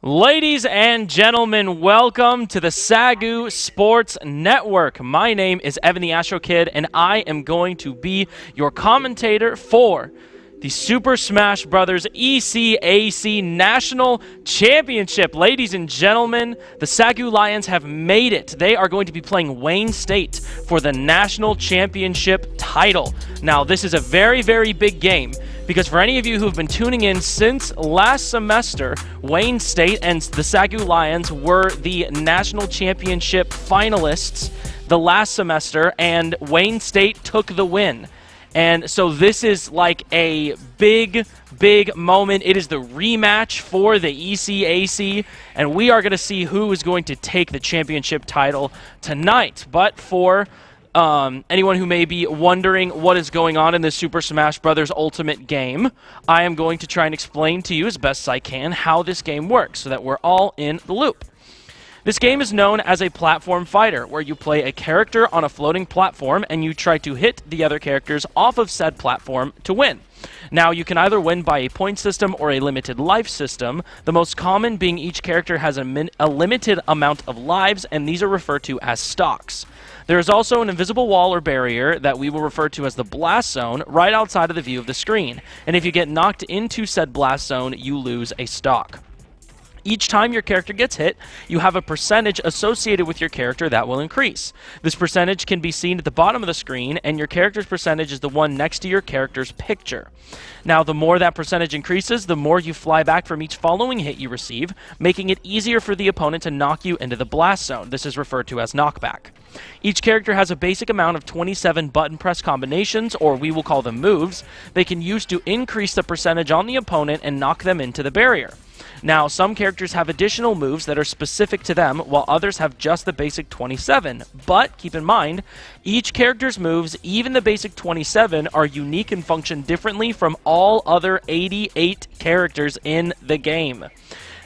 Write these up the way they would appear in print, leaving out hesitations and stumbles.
Ladies and gentlemen, welcome to the SAGU Sports Network. My name is Evan the Astro Kid, and I am going to be your commentator for the Super Smash Bros. ECAC National Championship. Ladies and gentlemen, the SAGU Lions have made it. They are going to be playing Wayne State for the National Championship title. Now, this is a very, very big game, because for any of you who have been tuning in since last semester, Wayne State and the SAGU Lions were the National Championship finalists the last semester, and Wayne State took the win. And so this is like a big, big moment. It is the rematch for the ECAC, and we are going to see who is going to take the championship title tonight. But for anyone who may be wondering what is going on in the Super Smash Bros. Ultimate game, I am going to try and explain to you as best I can how this game works so that we're all in the loop. This game is known as a platform fighter, where you play a character on a floating platform and you try to hit the other characters off of said platform to win. Now, you can either win by a point system or a limited life system, the most common being each character has a limited amount of lives, and these are referred to as stocks. There is also an invisible wall or barrier that we will refer to as the blast zone right outside of the view of the screen, and if you get knocked into said blast zone, you lose a stock. Each time your character gets hit, you have a percentage associated with your character that will increase. This percentage can be seen at the bottom of the screen, and your character's percentage is the one next to your character's picture. Now, the more that percentage increases, the more you fly back from each following hit you receive, making it easier for the opponent to knock you into the blast zone. This is referred to as knockback. Each character has a basic amount of 27 button press combinations, or we will call them moves, they can use to increase the percentage on the opponent and knock them into the barrier. Now, some characters have additional moves that are specific to them, while others have just the basic 27. But keep in mind, each character's moves, even the basic 27, are unique and function differently from all other 88 characters in the game.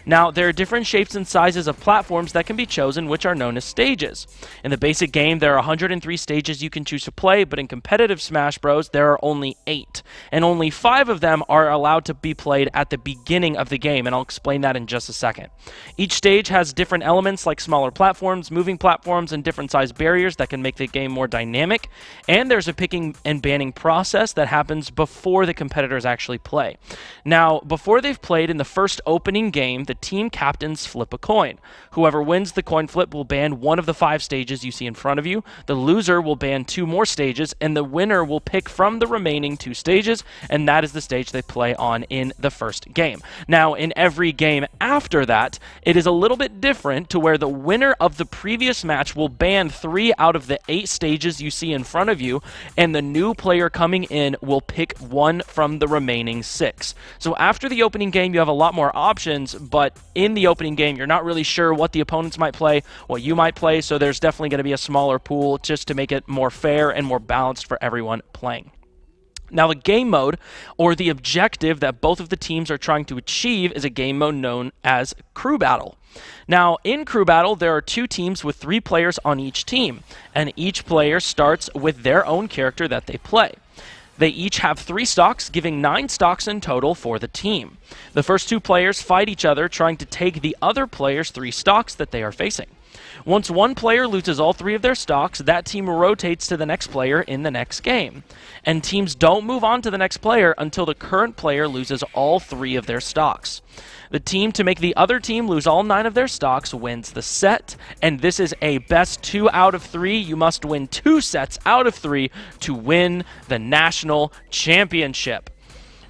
Now, there are different shapes and sizes of platforms that can be chosen, which are known as stages. In the basic game, there are 103 stages you can choose to play, but in competitive Smash Bros, there are only 8. And only 5 of them are allowed to be played at the beginning of the game, and I'll explain that in just a second. Each stage has different elements like smaller platforms, moving platforms, and different size barriers that can make the game more dynamic. And there's a picking and banning process that happens before the competitors actually play. Now, before they've played in the first opening game, the team captains flip a coin. Whoever wins the coin flip will ban one of the 5 stages you see in front of you. The loser will ban 2 more stages, and the winner will pick from the remaining 2 stages, and that is the stage they play on in the first game. Now, in every game after that, it is a little bit different, to where the winner of the previous match will ban 3 out of the 8 stages you see in front of you, and the new player coming in will pick 1 from the remaining 6. So after the opening game, you have a lot more options, but in the opening game, you're not really sure what the opponents might play, what you might play, so there's definitely going to be a smaller pool just to make it more fair and more balanced for everyone playing. Now, the game mode, or the objective that both of the teams are trying to achieve, is a game mode known as Crew Battle. Now, in Crew Battle, there are 2 teams with 3 players on each team, and each player starts with their own character that they play. They each have 3 stocks, giving 9 stocks in total for the team. The first 2 players fight each other, trying to take the other player's 3 stocks that they are facing. Once one player loses all 3 of their stocks, that team rotates to the next player in the next game. And teams don't move on to the next player until the current player loses all 3 of their stocks. The team to make the other team lose all 9 of their stocks wins the set, and this is a best 2 out of 3. You must win 2 sets out of 3 to win the national championship.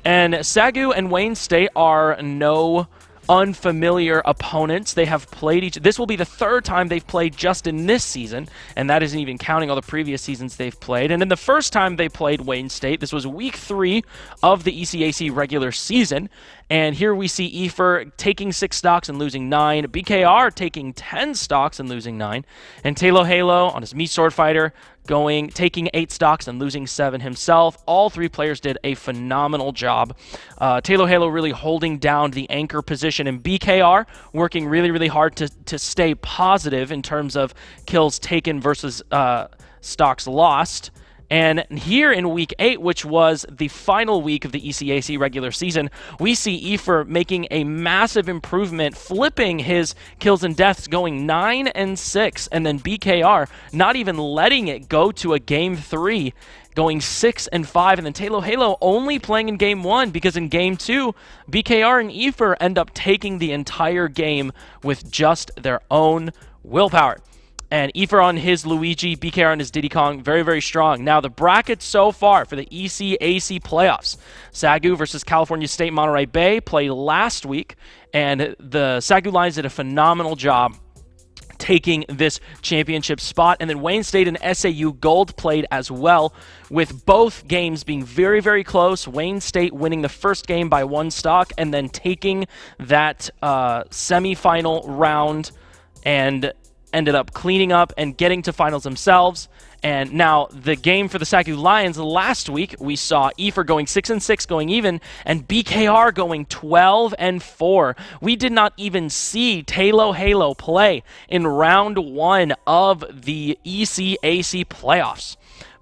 And SAGU and Wayne State are no unfamiliar opponents. They have played this will be the 3rd time they've played just in this season, and that isn't even counting all the previous seasons they've played. And in the first time they played Wayne State, this was week 3 of the ECAC regular season, and here we see Efer taking 6 stocks and losing 9, BKR taking 10 stocks and losing 9, and Taylor Halo on his Mii Sword Fighter taking 8 stocks and losing 7 himself. All 3 players did a phenomenal job. Taylor Halo really holding down the anchor position, and BKR working really, really hard to stay positive in terms of kills taken versus stocks lost. And here in Week 8, which was the final week of the ECAC regular season, we see EFER making a massive improvement, flipping his kills and deaths, going 9-6, and then BKR not even letting it go to a Game 3, going 6-5, and then Halo only playing in Game 1, because in Game 2, BKR and EFER end up taking the entire game with just their own willpower. And EFER on his Luigi, BKR on his Diddy Kong, very, very strong. Now, the brackets so far for the ECAC playoffs. SAGU versus California State Monterey Bay played last week, and the SAGU Lions did a phenomenal job taking this championship spot. And then Wayne State and SAU Gold played as well, with both games being very, very close. Wayne State winning the first game by 1 stock, and then taking that semifinal round and ended up cleaning up and getting to finals themselves. And now the game for the SAGU Lions last week, we saw EFER going 6-6, going even, and BKR going 12-4. We did not even see Halo play in round 1 of the ECAC playoffs.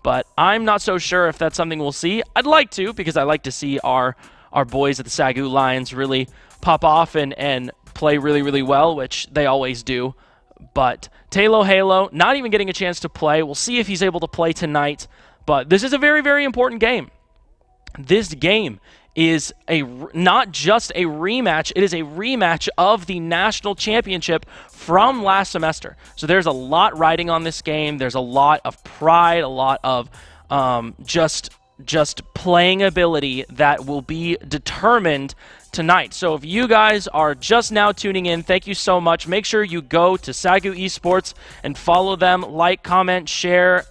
But I'm not so sure if that's something we'll see. I'd like to, because I like to see our boys at the SAGU Lions really pop off and play really, really well, which they always do. But Halo, not even getting a chance to play. We'll see if he's able to play tonight. But this is a very, very important game. This game is not just a rematch. It is a rematch of the national championship from last semester. So there's a lot riding on this game. There's a lot of pride, a lot of just playing ability that will be determined tonight. So if you guys are just now tuning in, thank you so much. Make sure you go to SAGU Esports and follow them, like, comment, share.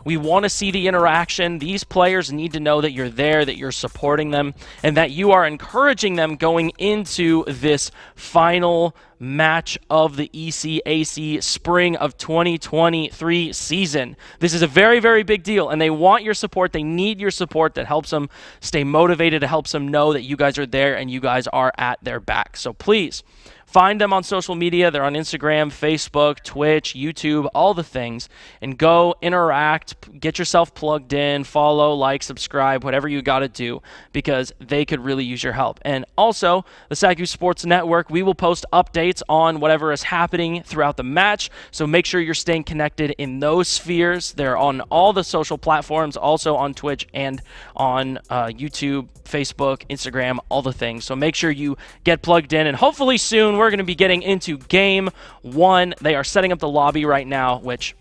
We want to see the interaction. These players need to know that you're there, that you're supporting them, and that you are encouraging them going into this final match of the ECAC spring of 2023 season. This is a very, very big deal, and they want your support. They need your support that helps them stay motivated, it helps them know that you guys are there and you guys are at their back. So please find them on social media. They're on Instagram, Facebook, Twitch, YouTube, all the things, and go interact, get yourself plugged in, follow, like, subscribe, whatever you got to do, because they could really use your help. And also, the SAGU Sports Network, we will post updates on whatever is happening throughout the match, so make sure you're staying connected in those spheres. They're on all the social platforms, also on Twitch and on YouTube, Facebook, Instagram, all the things. So make sure you get plugged in, and hopefully soon we're going to be getting into Game 1. They are setting up the lobby right now, which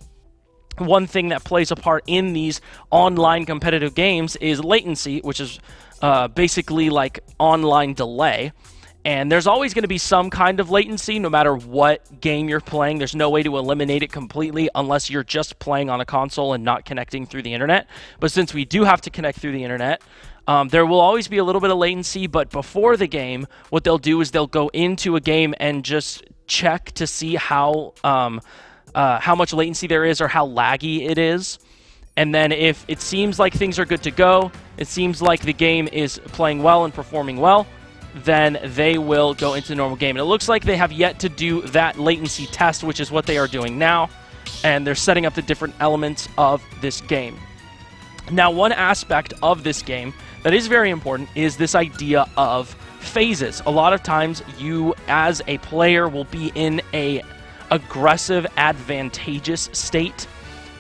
one thing that plays a part in these online competitive games is latency, which is basically like online delay. And there's always going to be some kind of latency no matter what game you're playing. There's no way to eliminate it completely unless you're just playing on a console and not connecting through the internet. But since we do have to connect through the internet, there will always be a little bit of latency. But before the game, what they'll do is they'll go into a game and just check to see how much latency there is or how laggy it is. And then if it seems like things are good to go, it seems like the game is playing well and performing well, then they will go into the normal game. And it looks like they have yet to do that latency test, which is what they are doing now. And they're setting up the different elements of this game. Now, one aspect of this game that is very important is this idea of phases. A lot of times you, as a player, will be in a aggressive, advantageous state,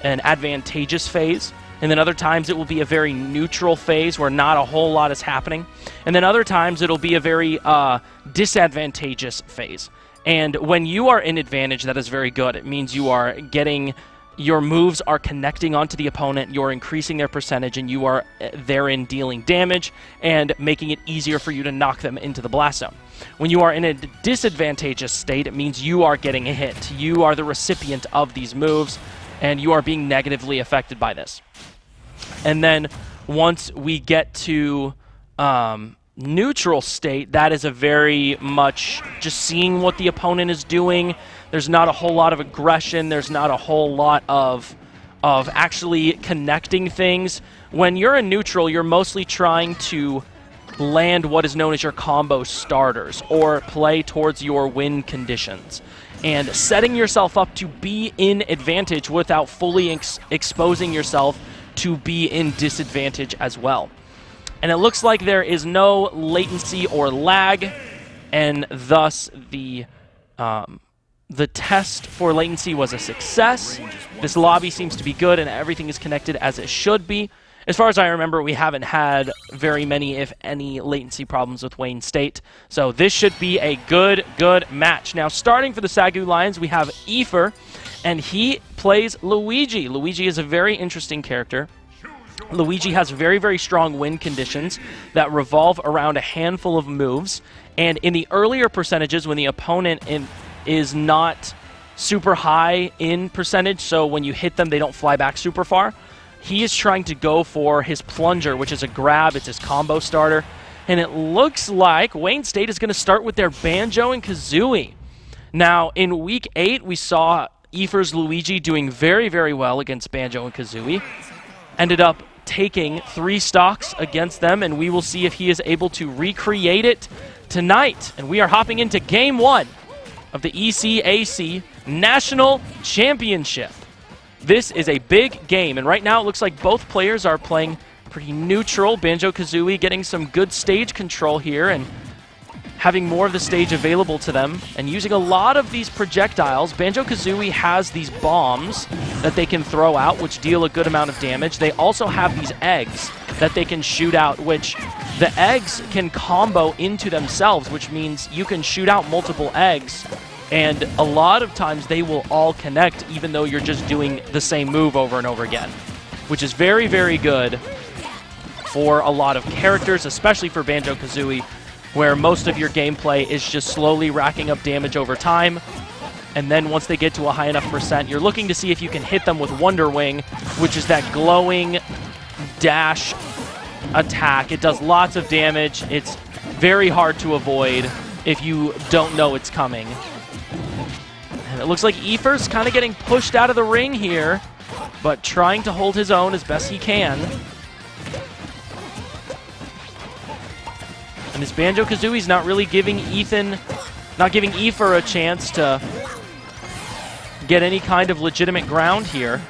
an advantageous phase. And then other times it will be a very neutral phase where not a whole lot is happening. And then other times it'll be a very disadvantageous phase. And when you are in advantage, that is very good. It means you are getting, your moves are connecting onto the opponent, you're increasing their percentage, and you are therein dealing damage and making it easier for you to knock them into the blast zone. When you are in a disadvantageous state, it means you are getting a hit. You are the recipient of these moves, and you are being negatively affected by this. And then once we get to neutral state, that is a very much just seeing what the opponent is doing. There's not a whole lot of aggression. There's not a whole lot of actually connecting things. When you're in neutral, you're mostly trying to land what is known as your combo starters or play towards your win conditions, and setting yourself up to be in advantage without fully exposing yourself to be in disadvantage as well. And it looks like there is no latency or lag, and thus the test for latency was a success. This lobby seems to be good, and everything is connected as it should be. As far as I remember, we haven't had very many, if any, latency problems with Wayne State. So this should be a good match. Now, starting for the SAGU Lions, we have Efer, and he plays Luigi. Luigi is a very interesting character. Luigi has very strong win conditions that revolve around a handful of moves. And in the earlier percentages, when the opponent is not super high in percentage, so when you hit them, they don't fly back super far, he is trying to go for his plunger, which is a grab. It's his combo starter. And it looks like Wayne State is going to start with their Banjo and Kazooie. Now, in Week 8, we saw Efer's Luigi doing very well against Banjo and Kazooie. Ended up taking 3 stocks against them, and we will see if he is able to recreate it tonight. And we are hopping into Game 1 of the ECAC National Championship. This is a big game, and right now it looks like both players are playing pretty neutral. Banjo-Kazooie getting some good stage control here and having more of the stage available to them and using a lot of these projectiles. Banjo-Kazooie has these bombs that they can throw out, which deal a good amount of damage. They also have these eggs that they can shoot out, which the eggs can combo into themselves, which means you can shoot out multiple eggs, and a lot of times they will all connect even though you're just doing the same move over and over again, which is very good for a lot of characters, especially for Banjo-Kazooie, where most of your gameplay is just slowly racking up damage over time. And then once they get to a high enough percent, you're looking to see if you can hit them with Wonder Wing, which is that glowing dash attack. It does lots of damage. It's very hard to avoid if you don't know it's coming. And it looks like Efer's kind of getting pushed out of the ring here, but trying to hold his own as best he can. And this Banjo-Kazooie's not really giving Efer a chance to get any kind of legitimate ground here.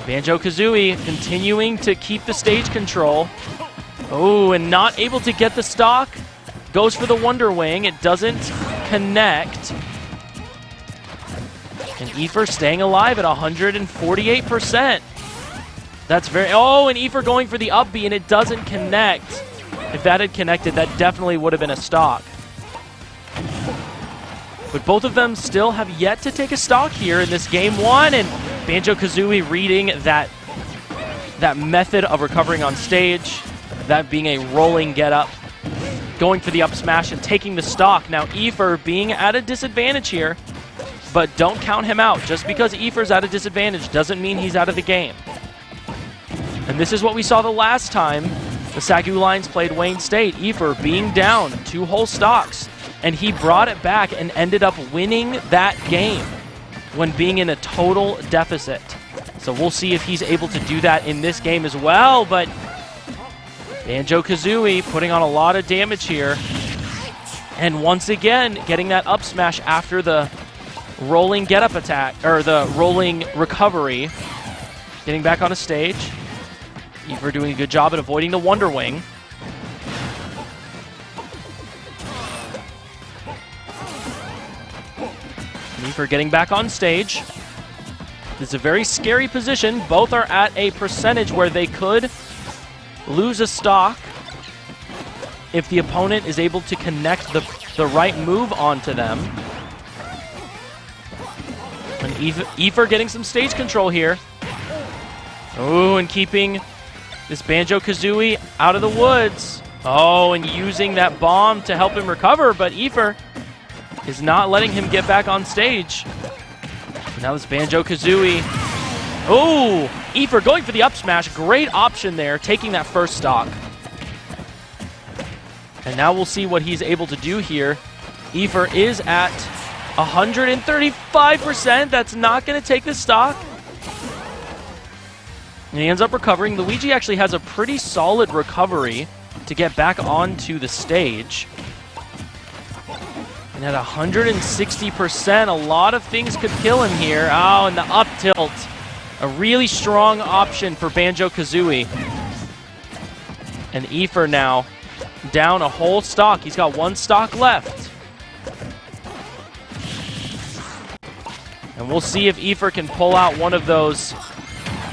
Banjo-Kazooie continuing to keep the stage control. Oh, and not able to get the stock. Goes for the Wonder Wing. It doesn't connect. And Efer staying alive at 148%. That's very... Oh, and Efer going for the up B, and it doesn't connect. If that had connected, that definitely would have been a stock. But both of them still have yet to take a stock here in this Game 1, and Banjo-Kazooie reading that method of recovering on stage, that being a rolling get-up, going for the up smash and taking the stock. Now Efer being at a disadvantage here, but don't count him out. Just because Efer's at a disadvantage doesn't mean he's out of the game. And this is what we saw the last time the SAGU Lions played Wayne State. Efer being down 2 whole stocks, and he brought it back and ended up winning that game when being in a total deficit. So we'll see if he's able to do that in this game as well, but Banjo-Kazooie putting on a lot of damage here. And once again, getting that up smash after the rolling get-up attack, or the rolling recovery. Getting back on a stage. Efer doing a good job at avoiding the Wonder Wing. Efer getting back on stage. This is a very scary position. Both are at a percentage where they could lose a stock if the opponent is able to connect the right move onto them. And Efer getting some stage control here. Oh, and keeping this Banjo-Kazooie out of the woods. Oh, and using that bomb to help him recover, but Efer is not letting him get back on stage. Now this Banjo-Kazooie. Oh, Efer going for the up smash. Great option there, taking that first stock. And now we'll see what he's able to do here. Efer is at 135%. That's not going to take the stock. And he ends up recovering. Luigi actually has a pretty solid recovery to get back onto the stage. And at 160%, a lot of things could kill him here. Oh, and the up tilt. A really strong option for Banjo-Kazooie. And Eifer now down a whole stock. He's got one stock left. And we'll see if Eifer can pull out one of those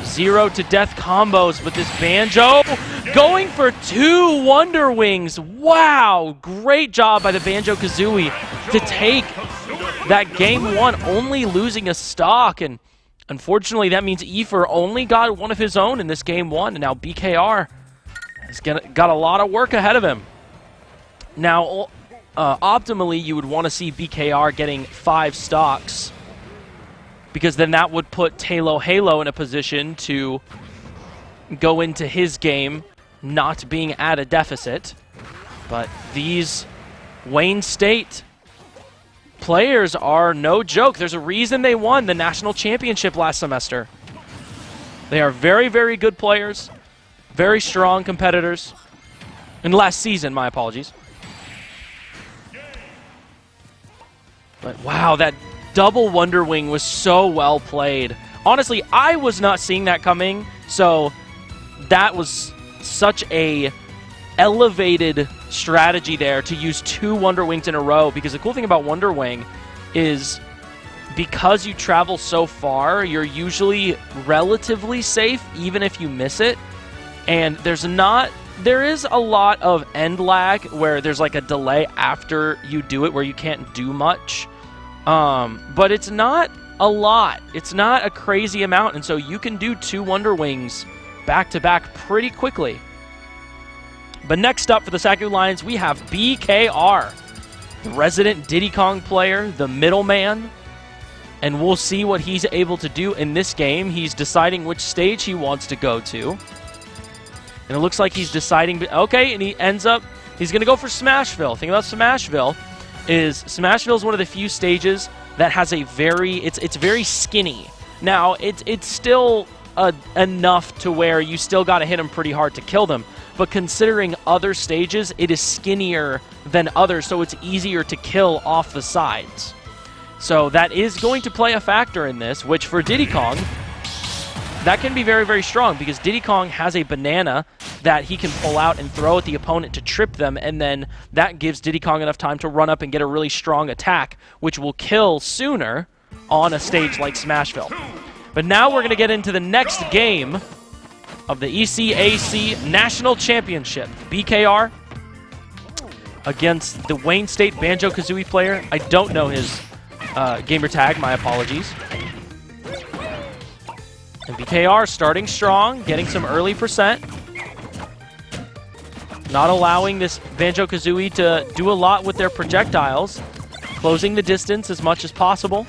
0 to death combos. But this Banjo going for 2 Wonder Wings. Wow, great job by the Banjo-Kazooie to take that game 1, only losing a stock. And unfortunately, that means Eifer only got one of his own in this game 1. And now BKR has got a lot of work ahead of him. Now, optimally, you would want to see BKR getting 5 stocks, because then that would put Halo in a position to go into his game not being at a deficit. But these Wayne State players are no joke. There's a reason they won the national championship last semester. They are very, very good players, very strong competitors. And last season, my apologies. But wow, that double Wonder Wing was so well played. Honestly, I was not seeing that coming, so that was such a elevated strategy there to use 2 Wonder Wings in a row, because the cool thing about Wonder Wing is because you travel so far, you're usually relatively safe even if you miss it. And there is a lot of end lag where there's like a delay after you do it where you can't do much. But it's not a lot. It's not a crazy amount, and so you can do 2 Wonder Wings back-to-back pretty quickly. But next up for the SAGU Lions, we have BKR, the resident Diddy Kong player, the middleman, and we'll see what he's able to do in this game. He's deciding which stage he wants to go to, and it looks like he's deciding, okay, and he's going to go for Smashville. The thing about Smashville is one of the few stages that has a it's very skinny. Now, it's still enough to where you still got to hit him pretty hard to kill them, but considering other stages, it is skinnier than others, so it's easier to kill off the sides. So that is going to play a factor in this, which for Diddy Kong, that can be very, very strong, because Diddy Kong has a banana that he can pull out and throw at the opponent to trip them, and then that gives Diddy Kong enough time to run up and get a really strong attack, which will kill sooner on a stage like Smashville. But now we're going to get into the next game of the ECAC National Championship. BKR against the Wayne State Banjo-Kazooie player. I don't know his gamer tag, my apologies. And BKR starting strong, getting some early percent. Not allowing this Banjo-Kazooie to do a lot with their projectiles. Closing the distance as much as possible.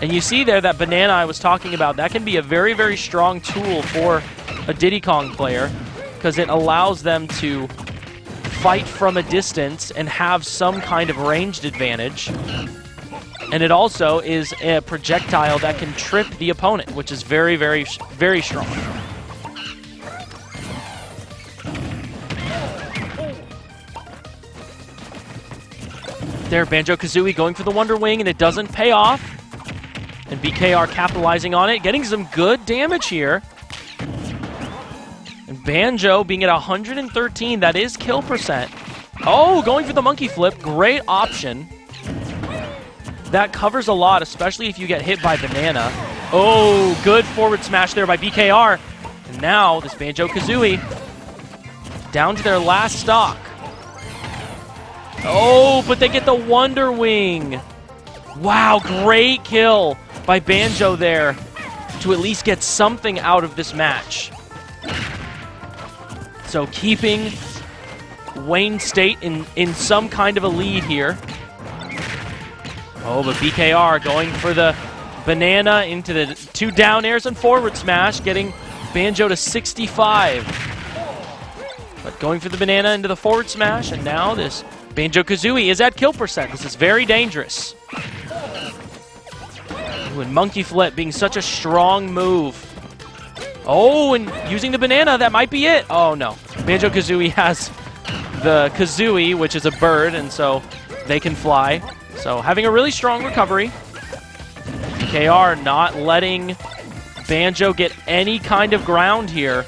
And you see there that banana I was talking about, that can be a very, very strong tool for a Diddy Kong player, because it allows them to fight from a distance and have some kind of ranged advantage. And it also is a projectile that can trip the opponent, which is very, very, very strong. There, Banjo-Kazooie going for the Wonder Wing, and it doesn't pay off. And BKR capitalizing on it, getting some good damage here. And Banjo being at 113, that is kill percent. Oh, going for the monkey flip, great option. That covers a lot, especially if you get hit by banana. Oh, good forward smash there by BKR. And now this Banjo-Kazooie down to their last stock. Oh, but they get the Wonder Wing. Wow, great kill by Banjo there to at least get something out of this match. So keeping Wayne State in some kind of a lead here. Oh, but BKR going for the banana into the 2 down airs and forward smash, getting Banjo to 65. But going for the banana into the forward smash, and now this Banjo-Kazooie is at kill percent. This is very dangerous. Ooh, and monkey flip being such a strong move. Oh, and using the banana, that might be it. Oh, no. Banjo-Kazooie has the Kazooie, which is a bird, and so they can fly. So having a really strong recovery. KR not letting Banjo get any kind of ground here.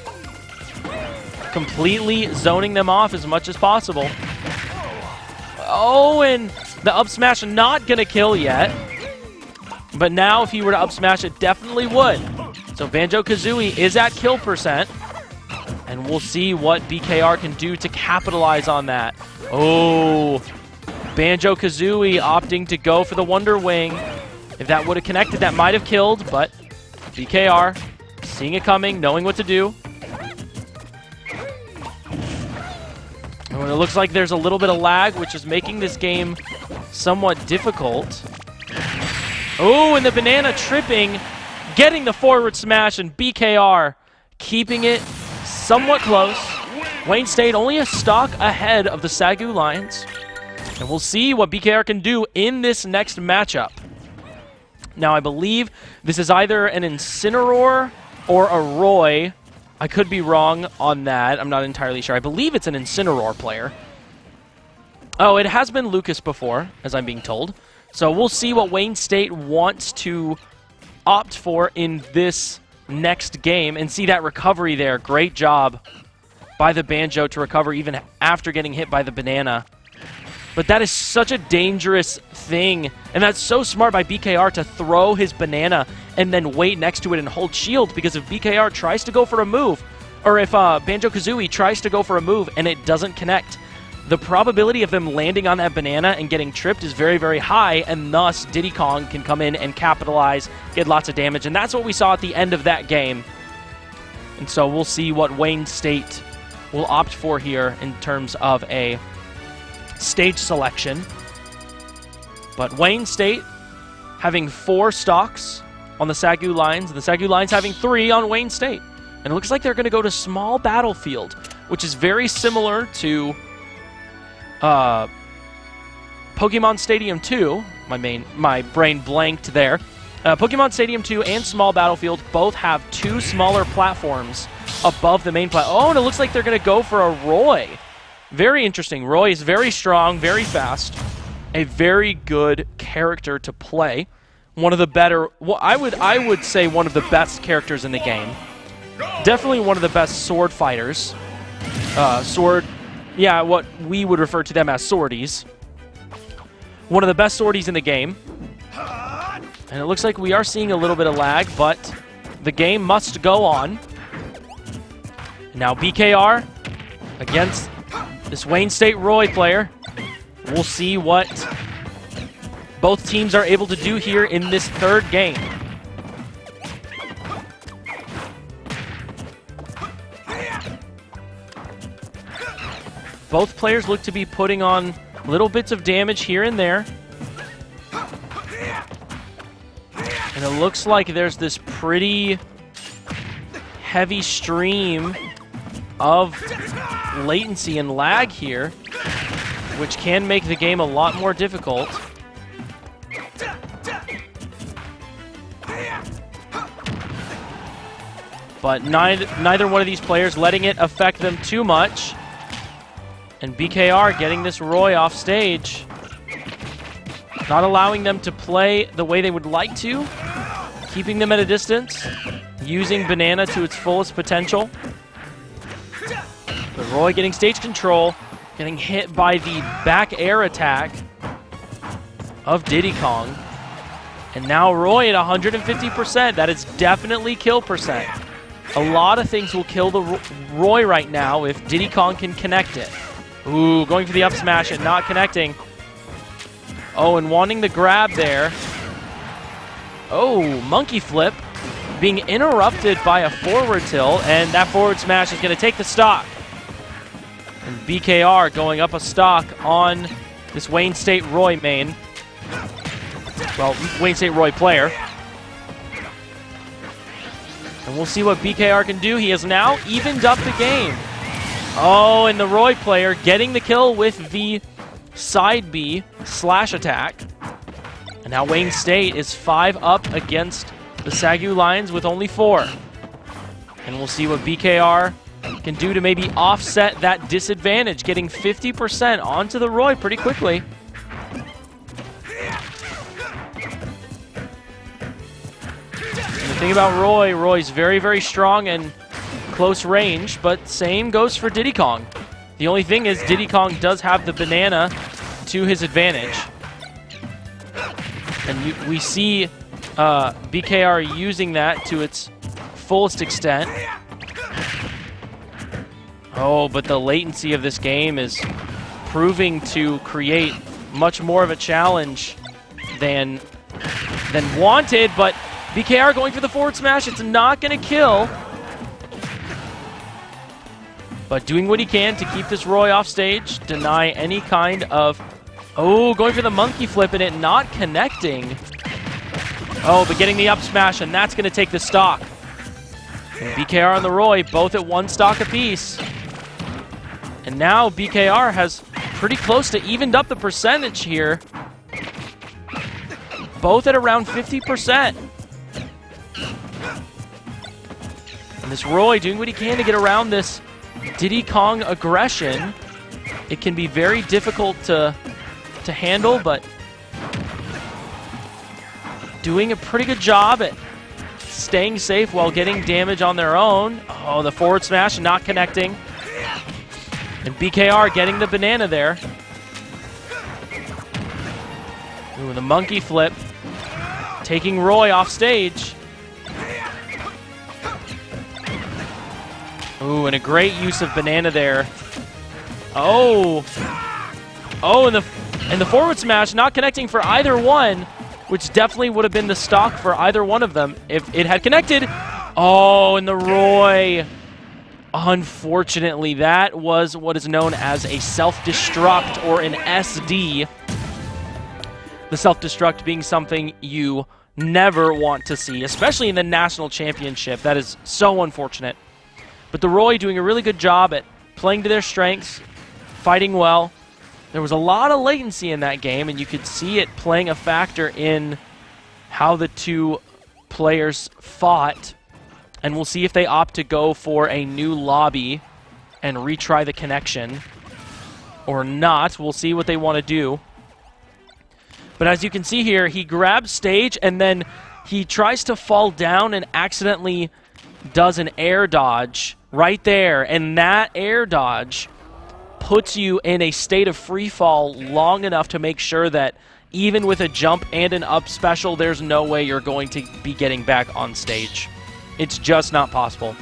Completely zoning them off as much as possible. Oh, and the up smash not going to kill yet. But now if he were to up smash, it definitely would. So Banjo-Kazooie is at kill %. And we'll see what BKR can do to capitalize on that. Oh, Banjo-Kazooie opting to go for the Wonder Wing. If that would have connected, that might have killed, but BKR seeing it coming, knowing what to do. And it looks like there's a little bit of lag, which is making this game somewhat difficult. Oh, and the banana tripping, getting the forward smash, and BKR keeping it somewhat close. Wayne State only a stock ahead of the SAGU Lions. And we'll see what BKR can do in this next matchup. Now, I believe this is either an Incineroar or a Roy. I could be wrong on that. I'm not entirely sure. I believe it's an Incineroar player. Oh, it has been Lucas before, as I'm being told. So we'll see what Wayne State wants to opt for in this next game and see that recovery there. Great job by the Banjo to recover even after getting hit by the banana. But that is such a dangerous thing, and that's so smart by BKR to throw his banana and then wait next to it and hold shield, because if BKR tries to go for a move, or if Banjo-Kazooie tries to go for a move and it doesn't connect, the probability of them landing on that banana and getting tripped is very, very high, and thus Diddy Kong can come in and capitalize, get lots of damage, and that's what we saw at the end of that game. And so we'll see what Wayne State will opt for here in terms of a stage selection. But Wayne State having 4 stocks on the SAGU Lions, and the SAGU Lions having 3 on Wayne State. And it looks like they're going to go to Small Battlefield, which is very similar to Pokemon Stadium 2. My brain blanked there. Pokemon Stadium 2 and Small Battlefield both have 2 smaller platforms above the main platform. Oh, and it looks like they're going to go for a Roy. Very interesting. Roy is very strong, very fast, a very good character to play. One of the better, well, I would say one of the best characters in the game. Definitely one of the best sword fighters. Yeah, what we would refer to them as swordies. One of the best swordies in the game. And it looks like we are seeing a little bit of lag, but the game must go on. Now BKR against this Wayne State Roy player. We'll see what both teams are able to do here in this third game. Both players look to be putting on little bits of damage here and there. And it looks like there's this pretty heavy stream of latency and lag here, which can make the game a lot more difficult. But neither one of these players letting it affect them too much. And BKR getting this Roy off stage, not allowing them to play the way they would like to, keeping them at a distance, using Banana to its fullest potential. But Roy getting stage control, getting hit by the back air attack of Diddy Kong. And now Roy at 150%. That is definitely kill percent. A lot of things will kill the Roy right now if Diddy Kong can connect it. Ooh, going for the up smash and not connecting. Oh, and wanting the grab there. Oh, monkey flip. Being interrupted by a forward tilt, and that forward smash is going to take the stock. And BKR going up a stock on this Wayne State Roy main. Well, Wayne State Roy player. And we'll see what BKR can do. He has now evened up the game. Oh, and the Roy player getting the kill with the side B slash attack. And now Wayne State is 5 up against the SAGU Lions with only 4. And we'll see what BKR can do to maybe offset that disadvantage, getting 50% onto the Roy pretty quickly. thing about Roy, Roy's very, very strong and close range, but same goes for Diddy Kong. The only thing is Diddy Kong does have the banana to his advantage. And we see BKR using that to its fullest extent. Oh, but the latency of this game is proving to create much more of a challenge than wanted, but BKR going for the forward smash. It's not going to kill, but doing what he can to keep this Roy off stage, deny any kind of... Oh, going for the monkey flip and it not connecting. Oh, but getting the up smash, and that's going to take the stock. And BKR and the Roy both at 1 stock apiece. And now BKR has pretty close to evened up the percentage here. Both at around 50%. And this Roy doing what he can to get around this Diddy Kong aggression. It can be very difficult to handle, but doing a pretty good job at staying safe while getting damage on their own. Oh, the forward smash not connecting. And BKR getting the banana there. Ooh, the monkey flip. Taking Roy off stage. Ooh, and a great use of banana there. Oh. Oh, and the forward smash not connecting for either one, which definitely would have been the stock for either one of them if it had connected. Oh, and the Roy. Unfortunately, that was what is known as a self-destruct, or an SD. The self-destruct being something you never want to see, especially in the national championship. That is so unfortunate. But the Roy doing a really good job at playing to their strengths, fighting well. There was a lot of latency in that game, and you could see it playing a factor in how the two players fought. And we'll see if they opt to go for a new lobby and retry the connection or not. We'll see what they want to do. But as you can see here, he grabs stage and then he tries to fall down and accidentally does an air dodge right there. And that air dodge puts you in a state of free fall long enough to make sure that even with a jump and an up special, there's no way you're going to be getting back on stage. It's just not possible.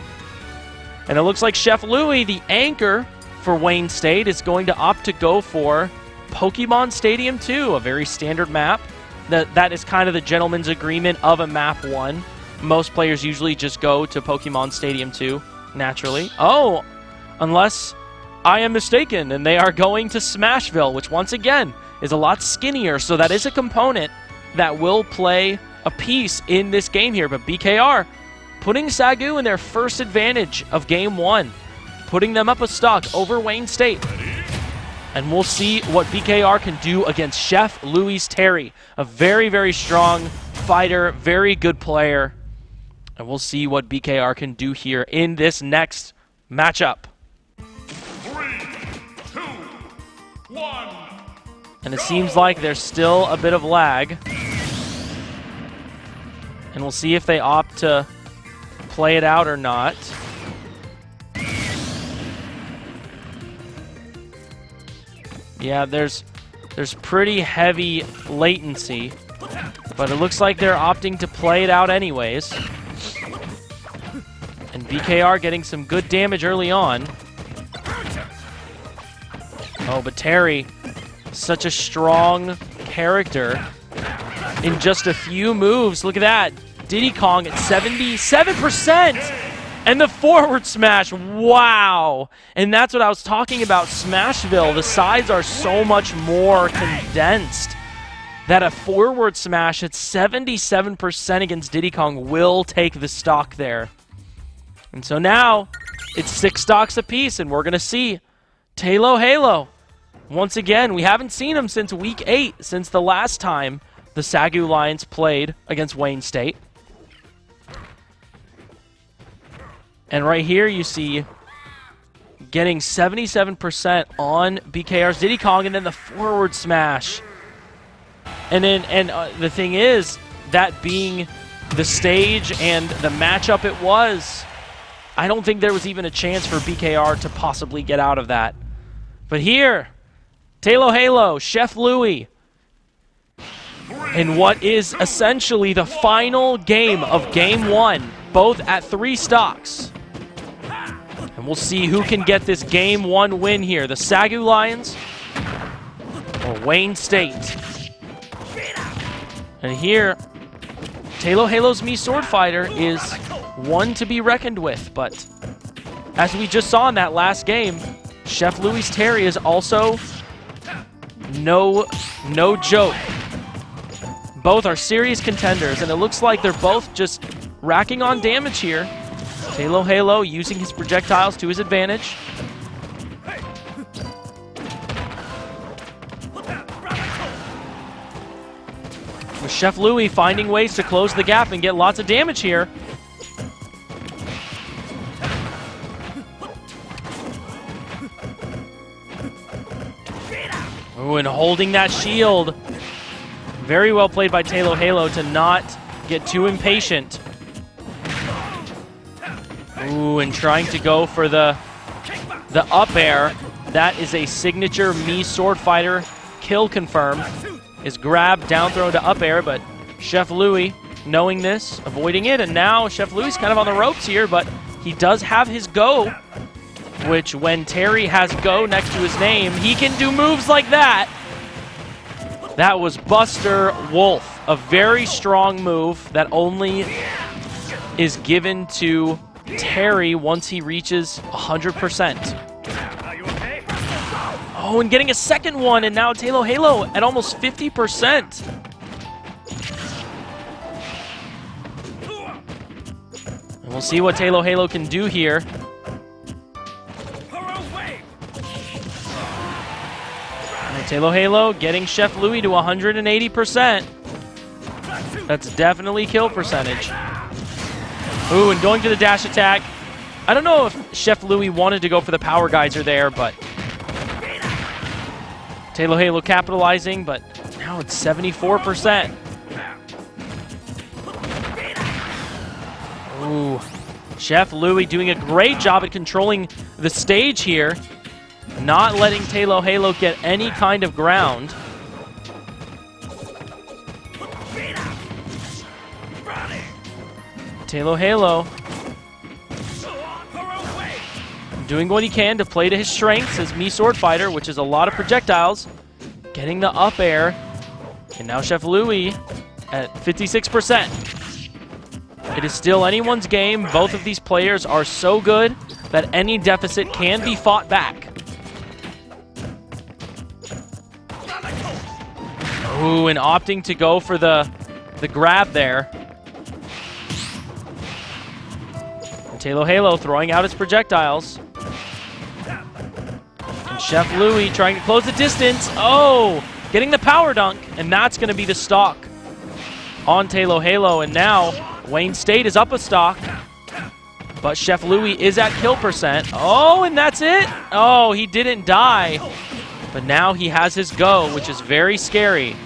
And it looks like Chef Louie, the anchor for Wayne State, is going to opt to go for Pokemon Stadium 2, a very standard map. That is kind of the gentleman's agreement of a map 1. Most players usually just go to Pokemon Stadium 2, naturally. Oh, unless I am mistaken, and they are going to Smashville, which once again is a lot skinnier, so that is a component that will play a piece in this game here. But BKR putting SAGU in their first advantage of Game 1, putting them up a stock over Wayne State. And we'll see what BKR can do against Chef Louis Terry, a very, very strong fighter, very good player. And we'll see what BKR can do here in this next matchup. 3, 2, 1. And it seems like there's still a bit of lag. And we'll see if they opt to play it out or not. Yeah, there's pretty heavy latency, but it looks like they're opting to play it out anyways. And BKR getting some good damage early on. Oh, but Terry, such a strong character. In just a few moves, look at that. Diddy Kong at 77%! And the forward smash, wow! And that's what I was talking about, Smashville. The sides are so much more condensed that a forward smash at 77% against Diddy Kong will take the stock there. And so now, it's 6 stocks apiece, and we're going to see Talo Halo. Once again, we haven't seen him since Week 8, since the last time the SAGU Lions played against Wayne State. And right here you see getting 77% on BKR's Diddy Kong, and then the forward smash. And then the thing is, that being the stage and the matchup it was, I don't think there was even a chance for BKR to possibly get out of that. But here, Talo Halo, Chef Louie, in what is essentially the final game of Game 1, both at 3 stocks. And we'll see who can get this Game 1 win here, the SAGU Lions or Wayne State. And here, Talo Halo's Mii Sword Fighter is one to be reckoned with, but as we just saw in that last game, Chef Louie's Terry is also no joke. Both are serious contenders, and it looks like they're both just racking on damage here. Talo Halo using his projectiles to his advantage. With Chef Louie finding ways to close the gap and get lots of damage here. Ooh, and holding that shield. Very well played by Talo Halo to not get too impatient. Ooh, and trying to go for the up air. That is a signature Mii Sword Fighter kill confirmed. Is grabbed, down throw to up air, but Chef Louie, knowing this, avoiding it, and now Chef Louie's kind of on the ropes here, but he does have his go, which when Terry has go next to his name, he can do moves like that. That was Buster Wolf, a very strong move that only is given to Terry once he reaches 100%. Oh, and getting a second one, and now Talo Halo at almost 50%. And we'll see what Talo Halo can do here. Talo Halo getting Chef Louie to 180%. That's definitely kill percentage. Ooh, and going to the dash attack. I don't know if Chef Louie wanted to go for the power geyser there, but Talo Halo capitalizing, but now it's 74%. Ooh, Chef Louie doing a great job at controlling the stage here. Not letting Talo Halo get any kind of ground. Talo Halo doing what he can to play to his strengths as Mii Sword Fighter, which is a lot of projectiles. Getting the up air. And now Chef Louie at 56%. It is still anyone's game. Both of these players are so good that any deficit can be fought back. Ooh, and opting to go for the grab there. And Talo Halo throwing out his projectiles. And Chef Louie trying to close the distance. Oh, getting the power dunk, and that's going to be the stock on Talo Halo. And now Wayne State is up a stock, but Chef Louie is at kill percent. Oh, and that's it. Oh, he didn't die, but now he has his go, which is very scary.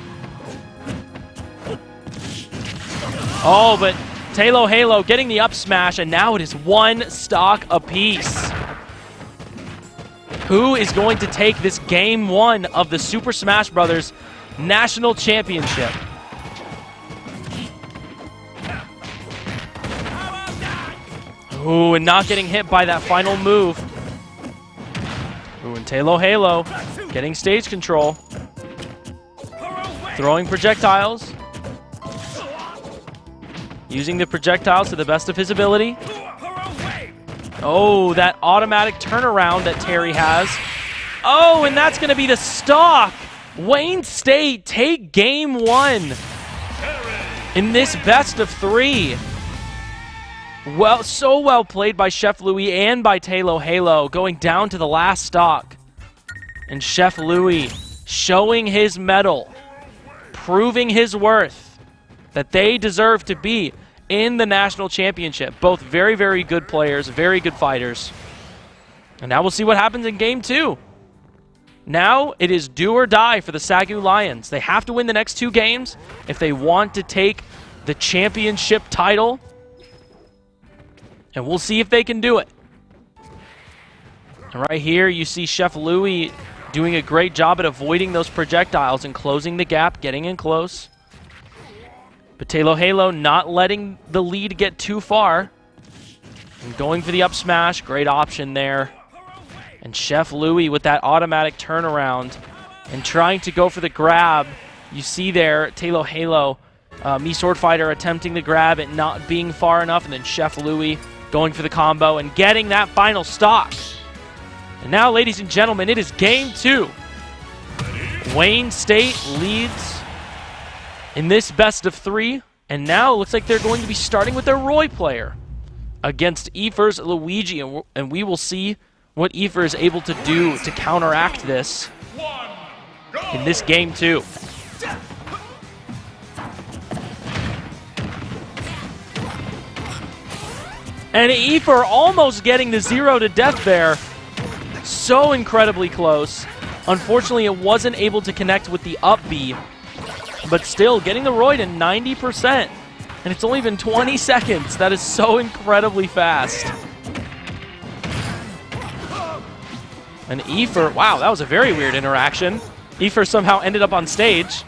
Oh, but Talo Halo getting the up smash, and now it is one stock apiece. Who is going to take this Game 1 of the Super Smash Bros. National Championship? Ooh, and not getting hit by that final move. Ooh, and Talo Halo getting stage control. Throwing projectiles. Using the projectiles to the best of his ability. Oh, that automatic turnaround that Terry has. Oh, and that's going to be the stock. Wayne State take Game 1 in this best of 3. Well, so well played by Chef Louie and by Talo Halo, going down to the last stock. And Chef Louie showing his mettle, proving his worth, that they deserve to be in the national championship. Both very, very good players, very good fighters. And now we'll see what happens in Game 2. Now it is do or die for the SAGU Lions. They have to win the next 2 games if they want to take the championship title. And we'll see if they can do it. And right here, you see Chef Louis doing a great job at avoiding those projectiles and closing the gap, getting in close. But Talo Halo not letting the lead get too far. And going for the up smash, great option there. And Chef Louis with that automatic turnaround and trying to go for the grab. You see there, Talo Halo, Me Sword Fighter attempting the grab and not being far enough, and then Chef Louis going for the combo and getting that final stock. And now, ladies and gentlemen, it is game 2. Wayne State leads in this best of 3, and now it looks like they're going to be starting with their Roy player against Efer's Luigi, and we will see what Efer is able to do to counteract this in this game 2. And Efer almost getting the 0 to death there. So incredibly close. Unfortunately, it wasn't able to connect with the up B, but still getting the Roy to 90%. And it's only been 20 seconds. That is so incredibly fast. And Efer, wow, that was a very weird interaction. Efer somehow ended up on stage.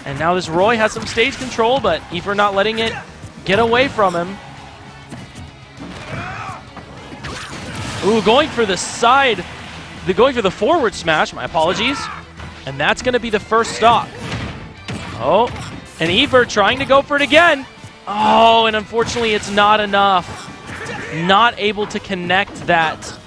And now this Roy has some stage control, but Efer not letting it get away from him. Ooh, going for the side, going for the forward smash, my apologies. And that's going to be the first stock. Oh, and Efer trying to go for it again. Oh, and unfortunately it's not enough. Not able to connect that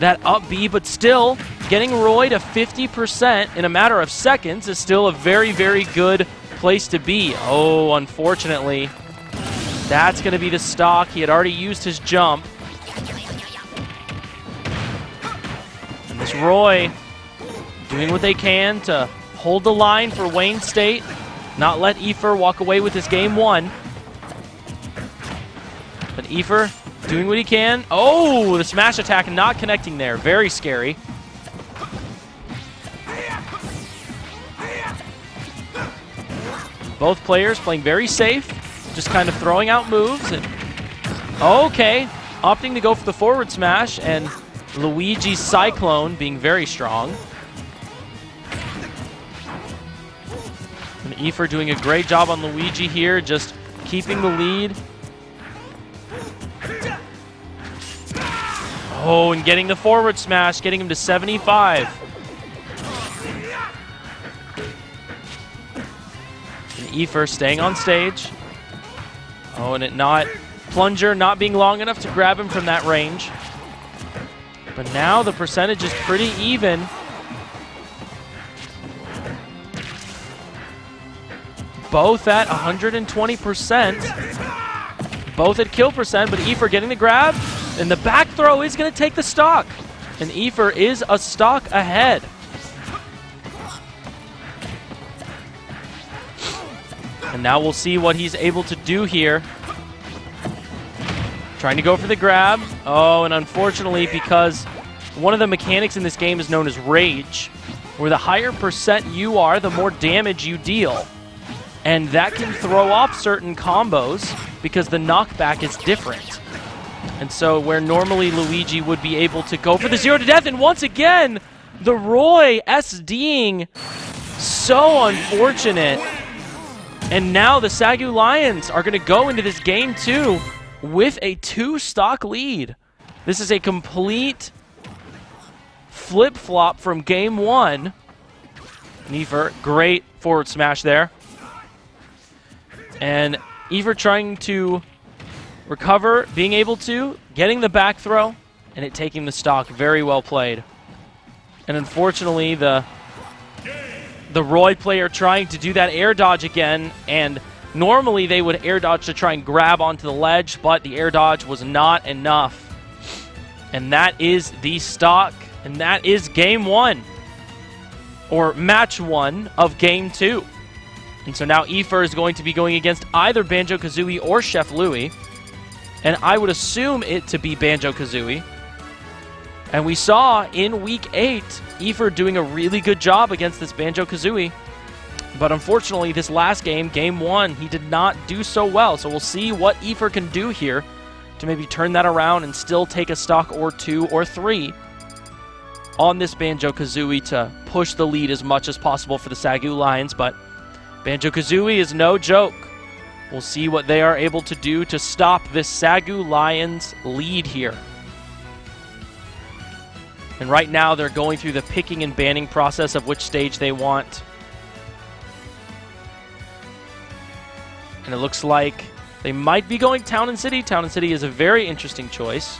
up B, but still getting Roy to 50% in a matter of seconds is still a very, very good place to be. Oh, unfortunately, that's going to be the stock. He had already used his jump. And this Roy doing what they can to hold the line for Wayne State, not let Efer walk away with this game 1. But Efer doing what he can. Oh, the smash attack not connecting there. Very scary. Both players playing very safe, just kind of throwing out moves. And okay, opting to go for the forward smash, and Luigi's Cyclone being very strong. And Efer doing a great job on Luigi here, just keeping the lead. Oh, and getting the forward smash, getting him to 75. And Efer staying on stage. Oh, and plunger not being long enough to grab him from that range. But now the percentage is pretty even. Both at 120%. Both at kill percent, but Efer getting the grab. And the back throw is going to take the stock. And Efer is a stock ahead. And now we'll see what he's able to do here. Trying to go for the grab. Oh, and unfortunately, because one of the mechanics in this game is known as Rage, where the higher percent you are, the more damage you deal. And that can throw off certain combos because the knockback is different. And so where normally Luigi would be able to go for the 0 to death, and once again, the Roy SDing, so unfortunate. And now the SAGU Lions are going to go into this game 2 with a 2-stock lead. This is a complete flip-flop from game 1. Efer, great forward smash there. And Efer trying to recover, being able to, getting the back throw, and it taking the stock. Very well played. And unfortunately, the Roy player trying to do that air dodge again, and normally they would air dodge to try and grab onto the ledge, but the air dodge was not enough. And that is the stock, and that is game 1, or match 1 of game 2. And so now Efer is going to be going against either Banjo-Kazooie or Chef Louis. And I would assume it to be Banjo-Kazooie. And we saw in Week 8, Efer doing a really good job against this Banjo-Kazooie. But unfortunately, this last game, game 1, he did not do so well. So we'll see what Efer can do here to maybe turn that around and still take a stock or 2 or 3 on this Banjo-Kazooie to push the lead as much as possible for the SAGU Lions. But Banjo-Kazooie is no joke. We'll see what they are able to do to stop this SAGU Lions lead here. And right now they're going through the picking and banning process of which stage they want. And it looks like they might be going Town and City. Town and City is a very interesting choice.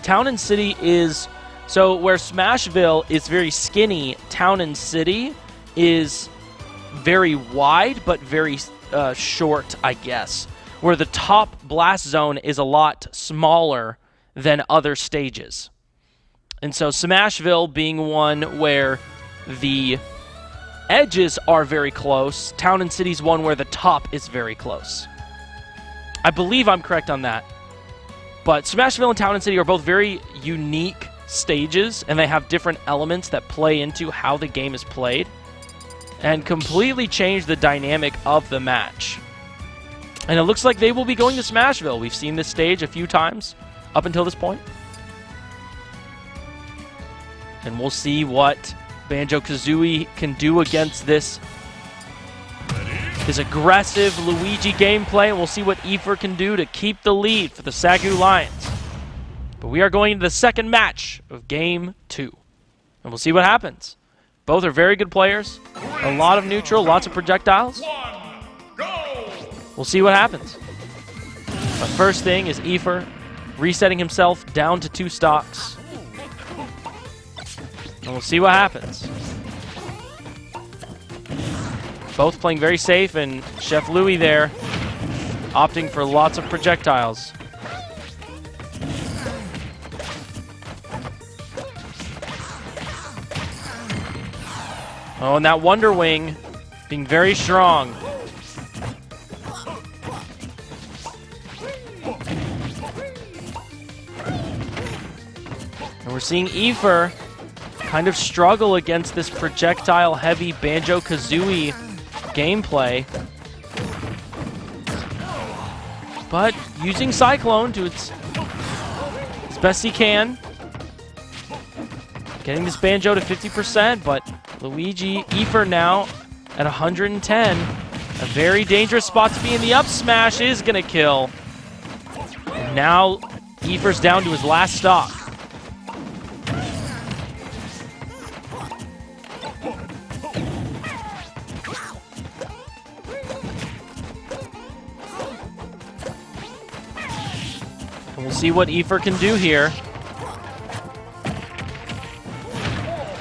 Town and City is, so where Smashville is very skinny, Town and City is very wide but very short, I guess. Where the top blast zone is a lot smaller than other stages. And so Smashville being one where the edges are very close, Town and City's one where the top is very close. I believe I'm correct on that. But Smashville and Town and City are both very unique stages, and they have different elements that play into how the game is played and completely change the dynamic of the match. And it looks like they will be going to Smashville. We've seen this stage a few times up until this point. And we'll see what Banjo-Kazooie can do against this aggressive Luigi gameplay, and we'll see what Efer can do to keep the lead for the SAGU Lions. But we are going into the second match of Game 2, and we'll see what happens. Both are very good players, a lot of neutral, lots of projectiles. We'll see what happens. But first thing is Efer resetting himself down to 2 stocks. And we'll see what happens. Both playing very safe, and Chef Louie there opting for lots of projectiles. Oh, and that Wonder Wing being very strong. And we're seeing Efer kind of struggle against this projectile-heavy Banjo-Kazooie gameplay. But using Cyclone to its best he can. Getting this Banjo to 50%, but Luigi, Efer now at 110. A very dangerous spot to be in. The up smash is going to kill. And now Efer's down to his last stock. We'll see what Efer can do here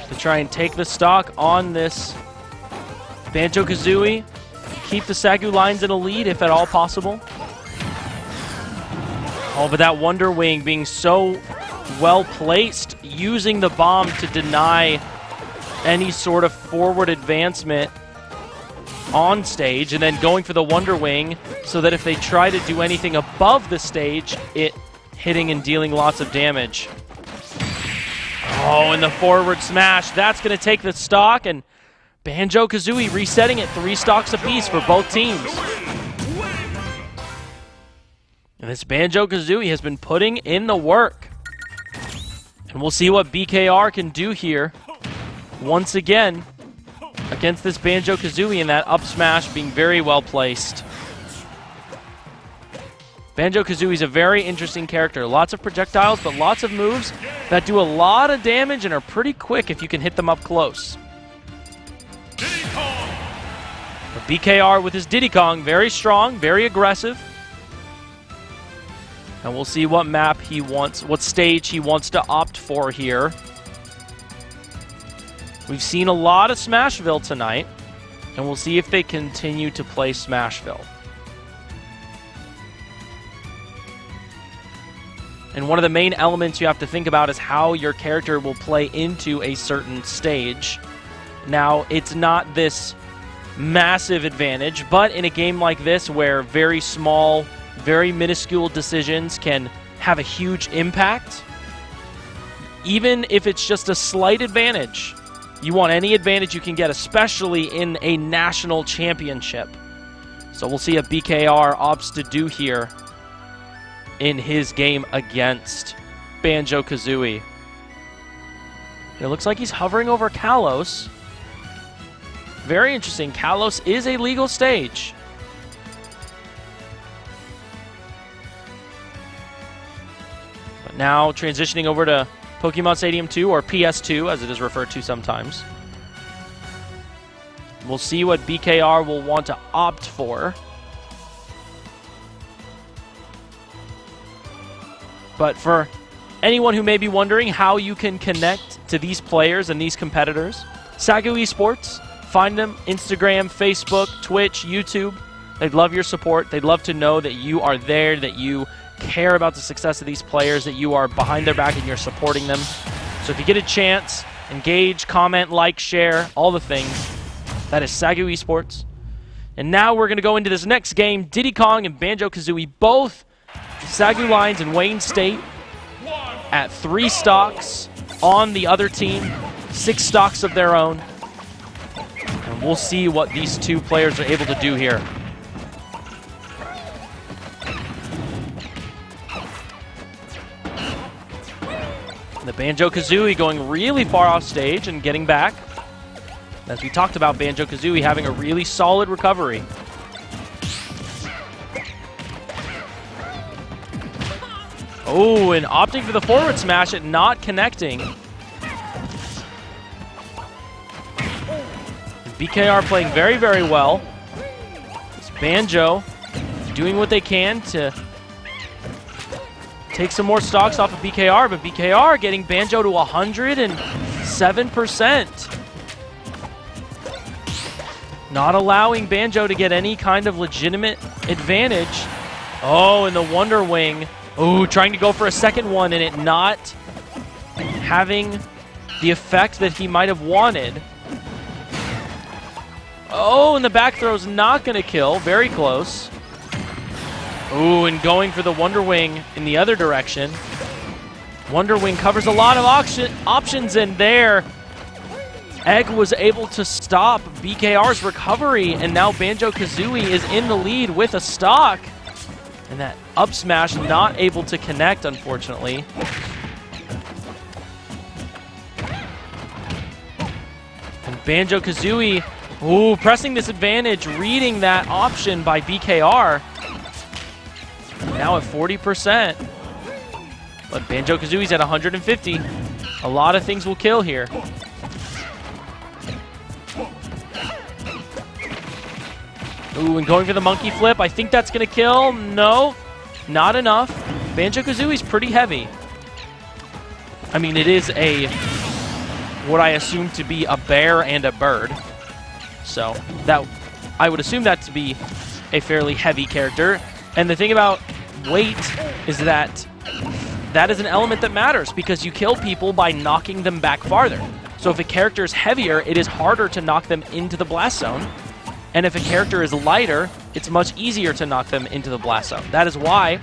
to try and take the stock on this Banjo-Kazooie, keep the SAGU Lions in a lead if at all possible. Oh, but that Wonder Wing being so well placed, using the bomb to deny any sort of forward advancement on stage, and then going for the Wonder Wing so that if they try to do anything above the stage, it hitting and dealing lots of damage. Oh, and the forward smash. That's going to take the stock, and Banjo-Kazooie resetting it 3 stocks apiece for both teams. And this Banjo-Kazooie has been putting in the work. And we'll see what BKR can do here once again against this Banjo-Kazooie, and that up smash being very well placed. Banjo-Kazooie is a very interesting character. Lots of projectiles, but lots of moves that do a lot of damage and are pretty quick if you can hit them up close. But BKR with his Diddy Kong, very strong, very aggressive. And we'll see what map he wants, what stage he wants to opt for here. We've seen a lot of Smashville tonight, and we'll see if they continue to play Smashville. And one of the main elements you have to think about is how your character will play into a certain stage. Now, it's not this massive advantage, but in a game like this where very small, very minuscule decisions can have a huge impact, even if it's just a slight advantage, You want any advantage you can get, especially in a national championship. So we'll see if BKR opts to do here in his game against Banjo-Kazooie. It looks like he's hovering over Kalos. Very interesting. Kalos is a legal stage. But now transitioning over to Pokemon Stadium 2, or PS2 as it is referred to sometimes. We'll see what BKR will want to opt for. But for anyone who may be wondering how you can connect to these players and these competitors, SAGU Esports, find them Instagram, Facebook, Twitch, YouTube. They'd love your support. They'd love to know that you are there, that you care about the success of these players, that you are behind their back and you're supporting them. So if you get a chance, engage, comment, like, share, all the things. That is SAGU Esports. And now we're going to go into this next game. Diddy Kong and Banjo-Kazooie, both SAGU lines in Wayne State at 3 stocks on the other team, 6 stocks of their own. And we'll see what these two players are able to do here. The Banjo-Kazooie going really far off stage and getting back. As we talked about, Banjo-Kazooie having a really solid recovery. Oh, and opting for the forward smash and not connecting. BKR playing very, very well. It's Banjo doing what they can to take some more stocks off of BKR, but BKR getting Banjo to 107%. Not allowing Banjo to get any kind of legitimate advantage. Oh, and the Wonder Wing. Oh, trying to go for a second one and it not having the effect that he might have wanted. Oh, and the back throw's not going to kill. Very close. Oh, and going for the Wonder Wing in the other direction. Wonder Wing covers a lot of options in there. Egg was able to stop BKR's recovery, and now Banjo-Kazooie is in the lead with a stock. And that up smash not able to connect, unfortunately. And Banjo-Kazooie, ooh, pressing this advantage, reading that option by BKR. Now at 40%. But Banjo-Kazooie's at 150. A lot of things will kill here. Ooh, and going for the monkey flip. I think that's going to kill. No, not enough. Banjo-Kazooie's pretty heavy. I mean, it is what I assume to be a bear and a bird. So that I would assume that to be a fairly heavy character. And the thing about weight is that that is an element that matters because you kill people by knocking them back farther. So if a character is heavier, it is harder to knock them into the blast zone. And if a character is lighter, it's much easier to knock them into the blast zone. That is why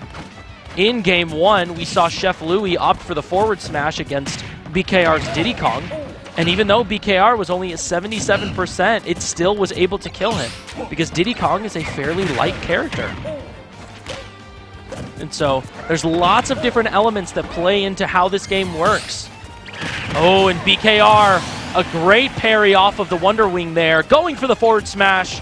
in Game 1, we saw Chef Louie opt for the forward smash against BKR's Diddy Kong. And even though BKR was only at 77%, it still was able to kill him because Diddy Kong is a fairly light character. And so there's lots of different elements that play into how this game works. Oh, and BKR, a great parry off of the Wonder Wing there, going for the forward smash,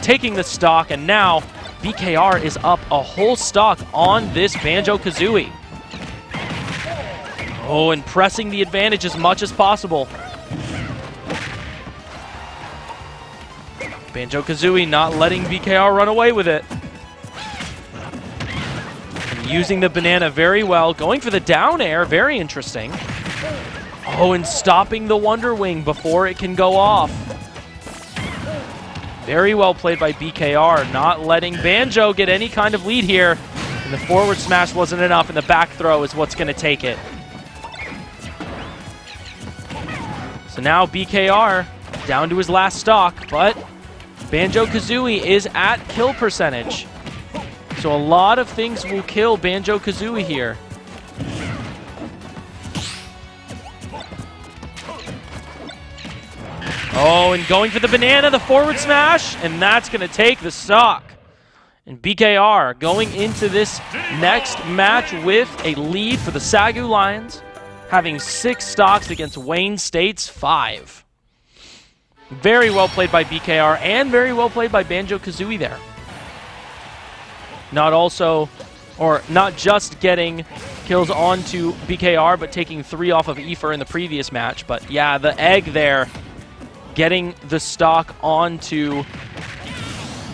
taking the stock, and now BKR is up a whole stock on this Banjo-Kazooie. Oh, and pressing the advantage as much as possible. Banjo-Kazooie not letting BKR run away with it. And using the banana very well, going for the down air, very interesting. Oh, and stopping the Wonder Wing before it can go off. Very well played by BKR, not letting Banjo get any kind of lead here. And the forward smash wasn't enough, and the back throw is what's going to take it. So now BKR down to his last stock, but Banjo-Kazooie is at kill percentage. So a lot of things will kill Banjo-Kazooie here. Oh, and going for the banana, the forward smash, and that's going to take the stock. And BKR going into this next match with a lead for the SAGU Lions, having 6 stocks against Wayne State's 5. Very well played by BKR and very well played by Banjo-Kazooie there. Not just getting kills onto BKR, but taking 3 off of Efer in the previous match. But yeah, the egg there, getting the stock onto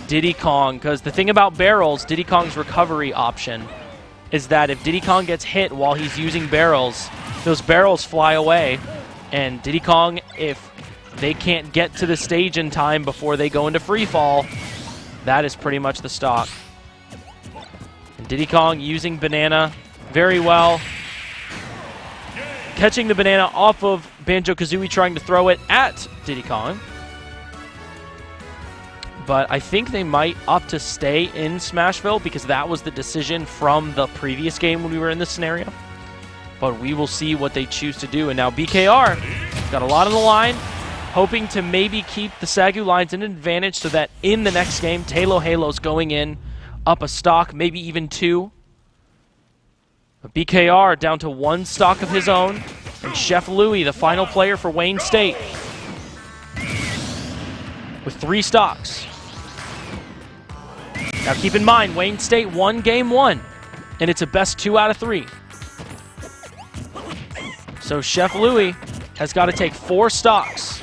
Diddy Kong, because the thing about barrels, Diddy Kong's recovery option, is that if Diddy Kong gets hit while he's using barrels, those barrels fly away, and Diddy Kong, if they can't get to the stage in time before they go into free fall, that is pretty much the stock. And Diddy Kong using banana very well, catching the banana off of Banjo-Kazooie, trying to throw it at Diddy Kong. But I think they might opt to stay in Smashville because that was the decision from the previous game when we were in this scenario. But we will see what they choose to do. And now BKR got a lot on the line, hoping to maybe keep the SAGU Lions in an advantage so that in the next game, Halo's going in up a stock, maybe even 2. But BKR down to 1 stock of his own. And Chef Louie, the final player for Wayne State, with 3 stocks. Now keep in mind, Wayne State won game 1, and it's a best 2 out of 3. So Chef Louie has got to take 4 stocks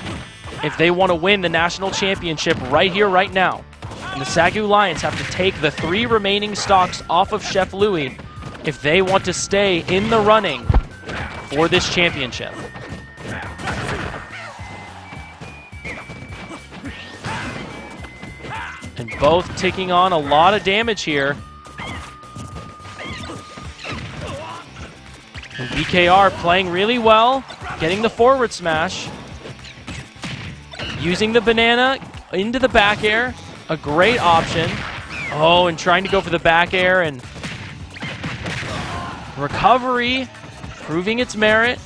if they want to win the national championship right here, right now. And the SAGU Lions have to take the 3 remaining stocks off of Chef Louie if they want to stay in the running for this championship. And both taking on a lot of damage here. And BKR playing really well, getting the forward smash, using the banana into the back air, a great option. Oh, and trying to go for the back air, and recovery, proving its merit.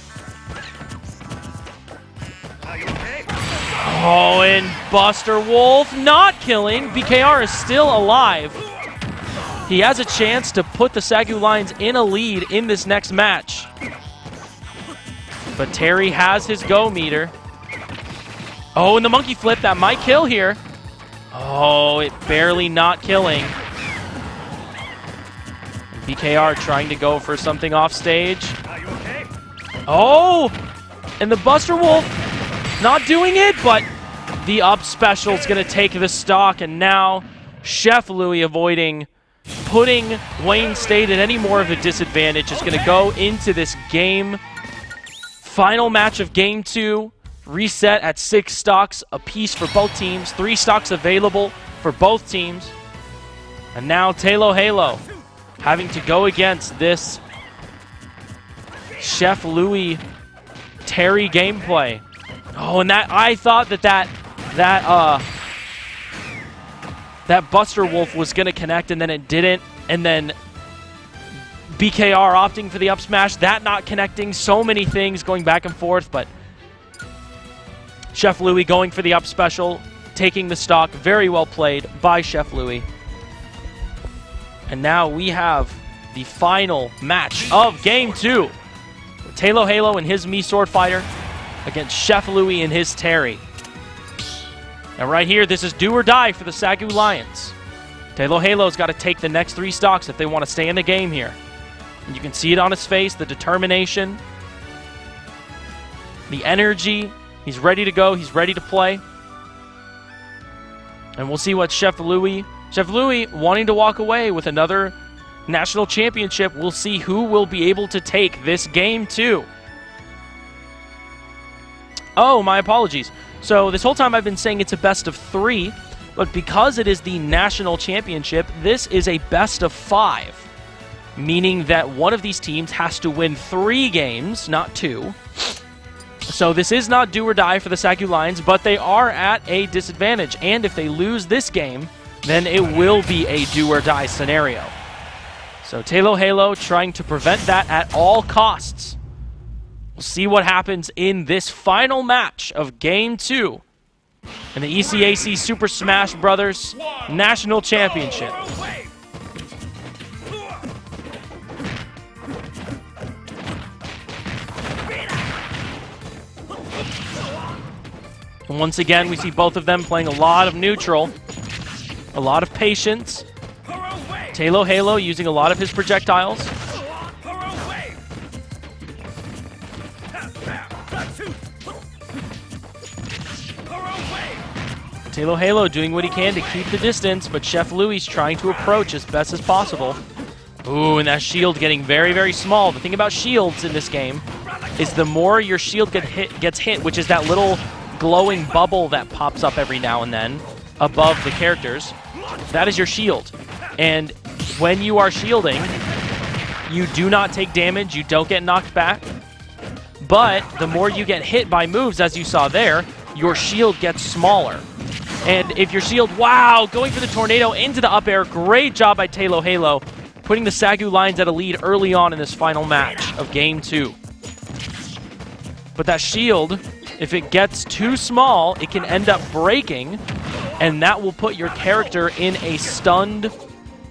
Oh, and Buster Wolf not killing. BKR is still alive. He has a chance to put the SAGU Lions in a lead in this next match. But Terry has his go meter. Oh, and the monkey flip, that might kill here. Oh, it barely not killing. BKR trying to go for something off stage. Oh, and the Buster Wolf not doing it, but the up special is going to take the stock, and now Chef Louie, avoiding putting Wayne State at any more of a disadvantage, is going to go into this game. Final match of Game 2, reset at 6 stocks apiece for both teams, 3 stocks available for both teams. And now Halo having to go against this Chef Louie Terry gameplay. Oh, and that, I thought that Buster Wolf was going to connect, and then it didn't. And then BKR opting for the up smash, that not connecting. So many things going back and forth, but Chef Louie going for the up special, taking the stock. Very well played by Chef Louie. And now we have the final match of Game 2. With Halo and his Mii Sword Fighter against Chef Louie and his Terry. And right here, this is do or die for the SAGU Lions. Halo's got to take the next 3 stocks if they want to stay in the game here. And you can see it on his face, the determination, the energy. He's ready to go. He's ready to play. And we'll see what Chef Louie wanting to walk away with another national championship. We'll see who will be able to take this Game 2. Oh, my apologies. So this whole time I've been saying it's a best of 3, but because it is the national championship, this is a best of 5, meaning that one of these teams has to win 3 games, not 2. So this is not do or die for the SAGU Lions, but they are at a disadvantage, and if they lose this game, then it will be a do or die scenario. So Halo trying to prevent that at all costs. We'll see what happens in this final match of Game 2 and the ECAC Super Smash Brothers National Championship. And once again, we see both of them playing a lot of neutral, a lot of patience. Talo Halo using a lot of his projectiles. Talo Halo doing what he can to keep the distance, but Chef Louis trying to approach as best as possible. Ooh, and that shield getting very, very small. The thing about shields in this game is the more your shield gets hit, which is that little glowing bubble that pops up every now and then above the characters, that is your shield. And when you are shielding, you do not take damage, you don't get knocked back, but the more you get hit by moves, as you saw there, your shield gets smaller. And if your shield, wow, going for the tornado into the up air, great job by Talo Halo, putting the SAGU Lions at a lead early on in this final match of Game 2. But that shield, if it gets too small, it can end up breaking, and that will put your character in a stunned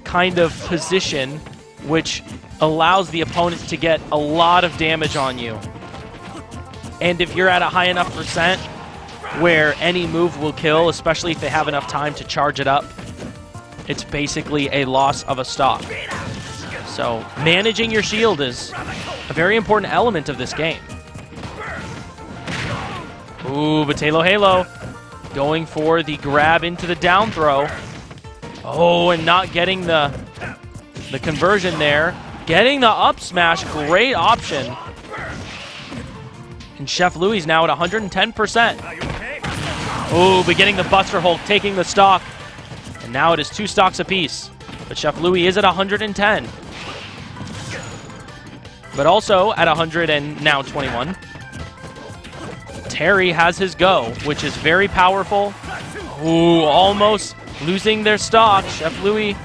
kind of position, which allows the opponent to get a lot of damage on you. And if you're at a high enough percent where any move will kill, especially if they have enough time to charge it up, it's basically a loss of a stock. So managing your shield is a very important element of this game. Ooh, but Talo Halo going for the grab into the down throw. Oh, and not getting the conversion there. Getting the up smash, great option. And Chef Louis now at 110%. Oh, but getting the Buster Hulk, taking the stock. And now it is 2 stocks apiece. But Chef Louis is at 110. But also at 100 and now 21. Terry has his go, which is very powerful. Ooh, almost losing their stock. Chef Louis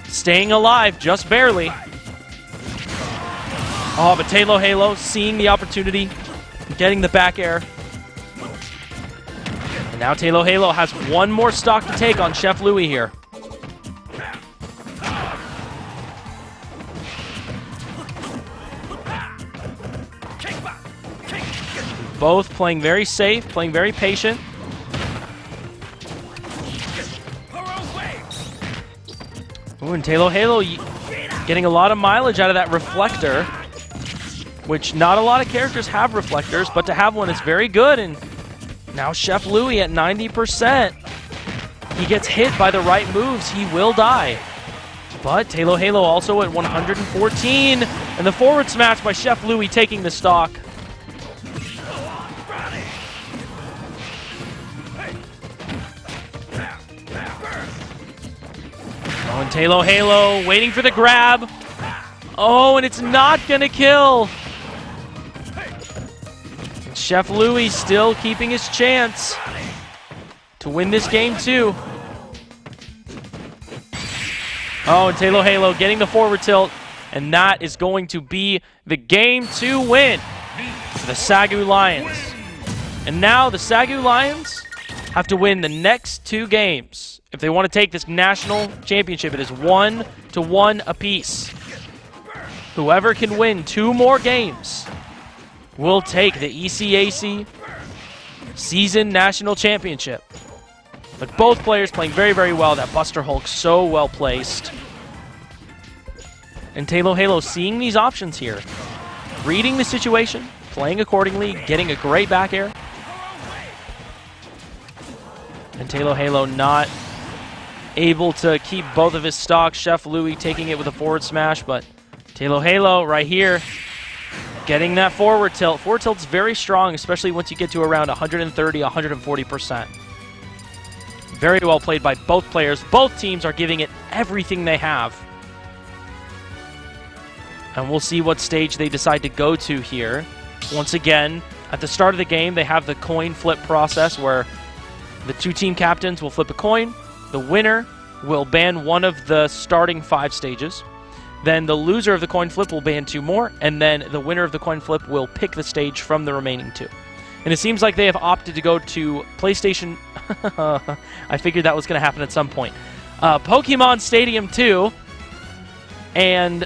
staying alive, just barely. Oh, but Talo Halo seeing the opportunity, getting the back air. And now Talo Halo has one more stock to take on Chef Louis here. Both playing very safe, playing very patient. Ooh, and Talo Halo getting a lot of mileage out of that reflector, which not a lot of characters have reflectors, but to have one is very good. And now Chef Louis at 90%. He gets hit by the right moves, he will die. But Talo Halo also at 114, and the forward smash by Chef Louis taking the stock. Oh, and Talo Halo waiting for the grab. Oh, and it's not gonna kill. Chef Louis still keeping his chance to win this game too. Oh, and Talo Halo getting the forward tilt, and that is going to be the Game 2 win for the SAGU Lions. And now the SAGU Lions have to win the next 2 games. If they want to take this national championship, it is 1-1 apiece. Whoever can win 2 more games will take the ECAC Season National Championship. But both players playing very, very well. That Buster Hulk so well placed. And Talo Halo seeing these options here. Reading the situation, playing accordingly, getting a great back air. And Talo Halo not able to keep both of his stocks. Chef Louis taking it with a forward smash, but Talo Halo right here getting that forward tilt. Forward tilt's very strong, especially once you get to around 130, 140%. Very well played by both players. Both teams are giving it everything they have. And we'll see what stage they decide to go to here. Once again, at the start of the game, they have the coin flip process where the 2 team captains will flip a coin. The winner will ban one of the starting 5 stages. Then the loser of the coin flip will ban 2 more, and then the winner of the coin flip will pick the stage from the remaining 2. And it seems like they have opted to go to PlayStation. I figured that was going to happen at some point. Pokemon Stadium 2. And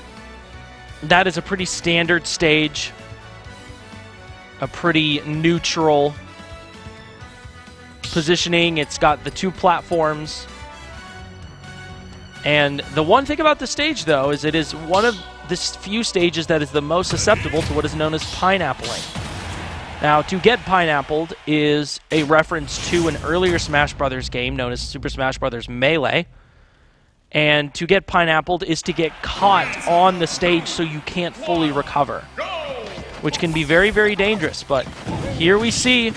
that is a pretty standard stage. A pretty neutral positioning. It's got the 2 platforms. And the one thing about the stage, though, is it is one of the few stages that is the most susceptible to what is known as pineappling. Now, to get pineappled is a reference to an earlier Smash Brothers game known as Super Smash Brothers Melee. And to get pineappled is to get caught on the stage so you can't fully recover, which can be very, very dangerous. But here we see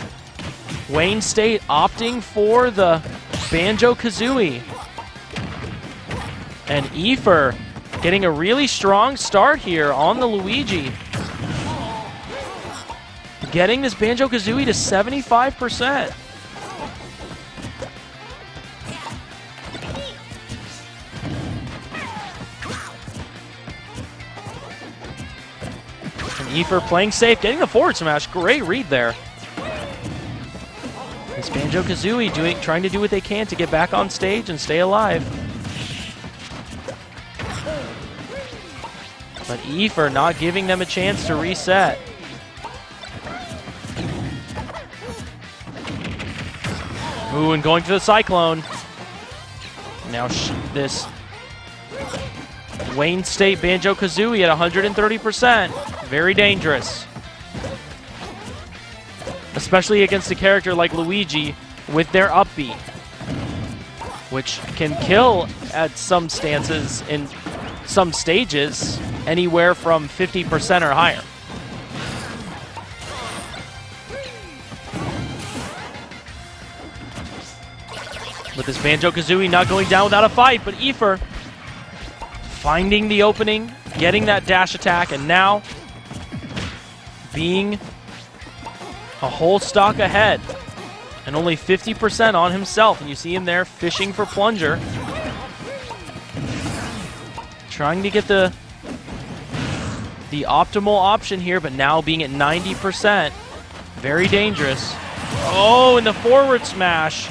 Wayne State opting for the Banjo-Kazooie. And Efer getting a really strong start here on the Luigi. Getting this Banjo-Kazooie to 75%. And Efer playing safe, getting the forward smash. Great read there. This Banjo-Kazooie trying to do what they can to get back on stage and stay alive. But Efer not giving them a chance to reset. Ooh, and going to the Cyclone. Now this Wayne State Banjo-Kazooie at 130%. Very dangerous. Especially against a character like Luigi with their up B, which can kill at some stances in some stages anywhere from 50% or higher. But this Banjo-Kazooie not going down without a fight, but Efer finding the opening, getting that dash attack, and now being a whole stock ahead and only 50% on himself. And you see him there fishing for plunger. Trying to get the optimal option here, but now being at 90%. Very dangerous. Oh, and the forward smash.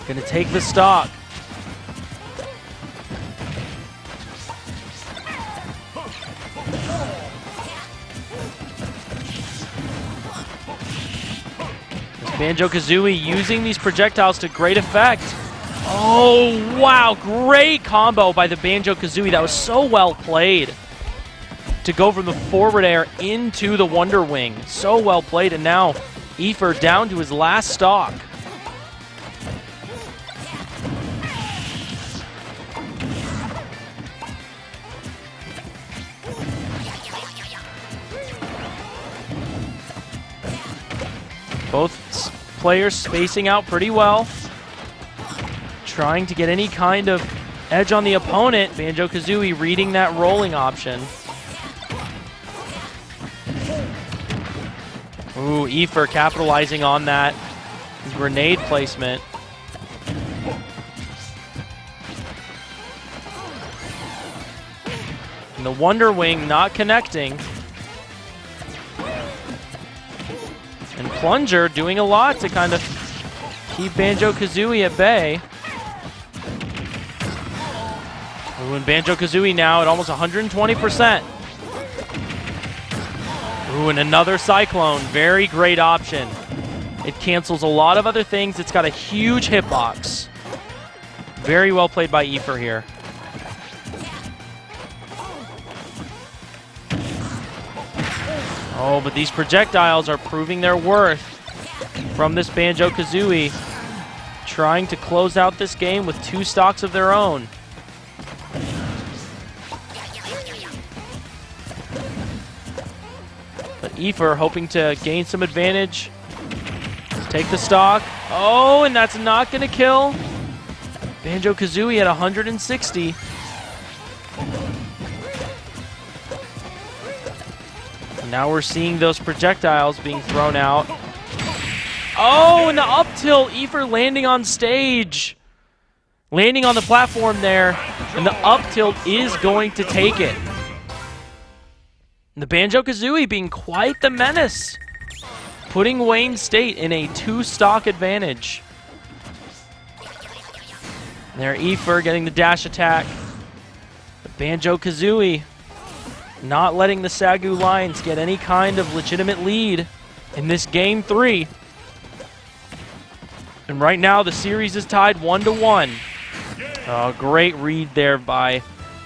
Gonna take the stock. This Banjo-Kazooie using these projectiles to great effect. Oh, wow. Great combo by the Banjo-Kazooie. That was so well played. To go from the forward air into the Wonder Wing. So well played. And now Efer down to his last stock. Both players spacing out pretty well. Trying to get any kind of edge on the opponent. Banjo-Kazooie reading that rolling option. Ooh, Efer capitalizing on that grenade placement. And the Wonder Wing not connecting. And Plunger doing a lot to kind of keep Banjo-Kazooie at bay. Ooh, and Banjo-Kazooie now at almost 120%. Ooh, and another Cyclone. Very great option. It cancels a lot of other things. It's got a huge hitbox. Very well played by Efer here. Oh, but these projectiles are proving their worth from this Banjo-Kazooie. Trying to close out this game with 2 stocks of their own. But Efer hoping to gain some advantage. Take the stock. Oh, and that's not going to kill. Banjo-Kazooie at 160. Now we're seeing those projectiles being thrown out. Oh, and the up tilt. Efer landing on stage. Landing on the platform there. And the up tilt is going to take it. And the Banjo-Kazooie being quite the menace putting Wayne State in a 2-stock advantage. There, Efer getting the dash attack. The Banjo-Kazooie not letting the SAGU Lions get any kind of legitimate lead in this Game 3. And right now, the series is tied 1-1. Great read there by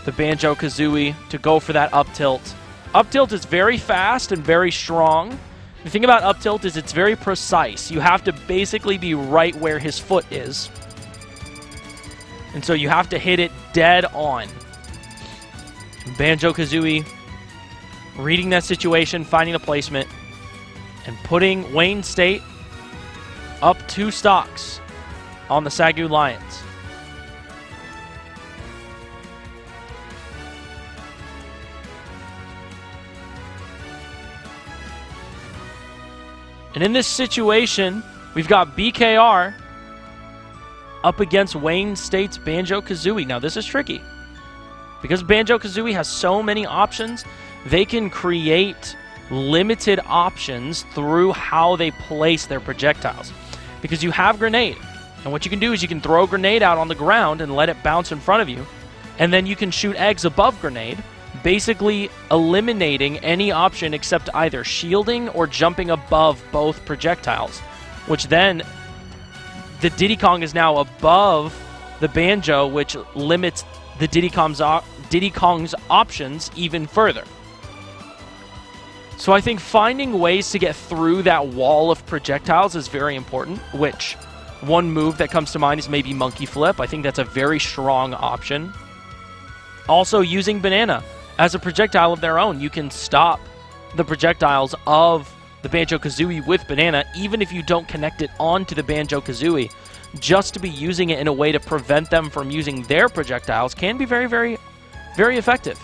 the Banjo-Kazooie to go for that up tilt. Up tilt is very fast and very strong. The thing about up tilt is it's very precise. You have to basically be right where his foot is. And so you have to hit it dead on. Banjo-Kazooie reading that situation, finding a placement, and putting Wayne State up 2 stocks on the SAGU Lions. And in this situation, we've got BKR up against Wayne State's Banjo-Kazooie. Now, this is tricky. Because Banjo-Kazooie has so many options, they can create limited options through how they place their projectiles. Because you have grenade. And what you can do is you can throw a grenade out on the ground and let it bounce in front of you. And then you can shoot eggs above grenade, basically eliminating any option except either shielding or jumping above both projectiles, which then the Diddy Kong is now above the Banjo, which limits the Diddy Kong's options even further. So I think finding ways to get through that wall of projectiles is very important, which one move that comes to mind is maybe Monkey Flip. I think that's a very strong option. Also, using Banana as a projectile of their own. You can stop the projectiles of the Banjo-Kazooie with Banana, even if you don't connect it onto the Banjo-Kazooie. Just to be using it in a way to prevent them from using their projectiles can be very, very, very effective.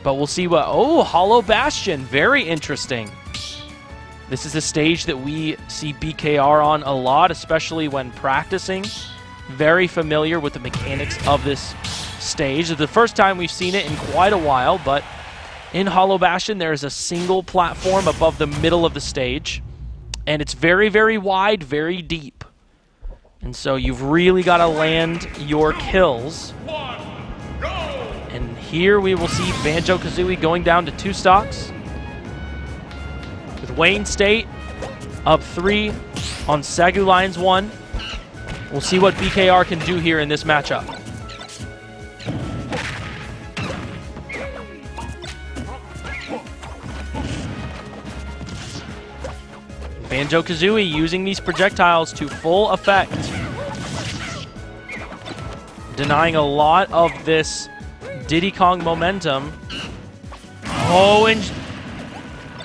But we'll see what... Oh, Hollow Bastion. Very interesting. This is a stage that we see BKR on a lot, especially when practicing. Very familiar with the mechanics of this stage. It's the first time we've seen it in quite a while, but in Hollow Bastion, there is a single platform above the middle of the stage, and it's very, very wide, very deep. And so you've really got to land your kills. And here we will see Banjo-Kazooie going down to 2 stocks, with Wayne State up 3 on SAGU Lions 1. We'll see what BKR can do here in this matchup. Banjo-Kazooie using these projectiles to full effect, denying a lot of this Diddy Kong momentum. Oh, and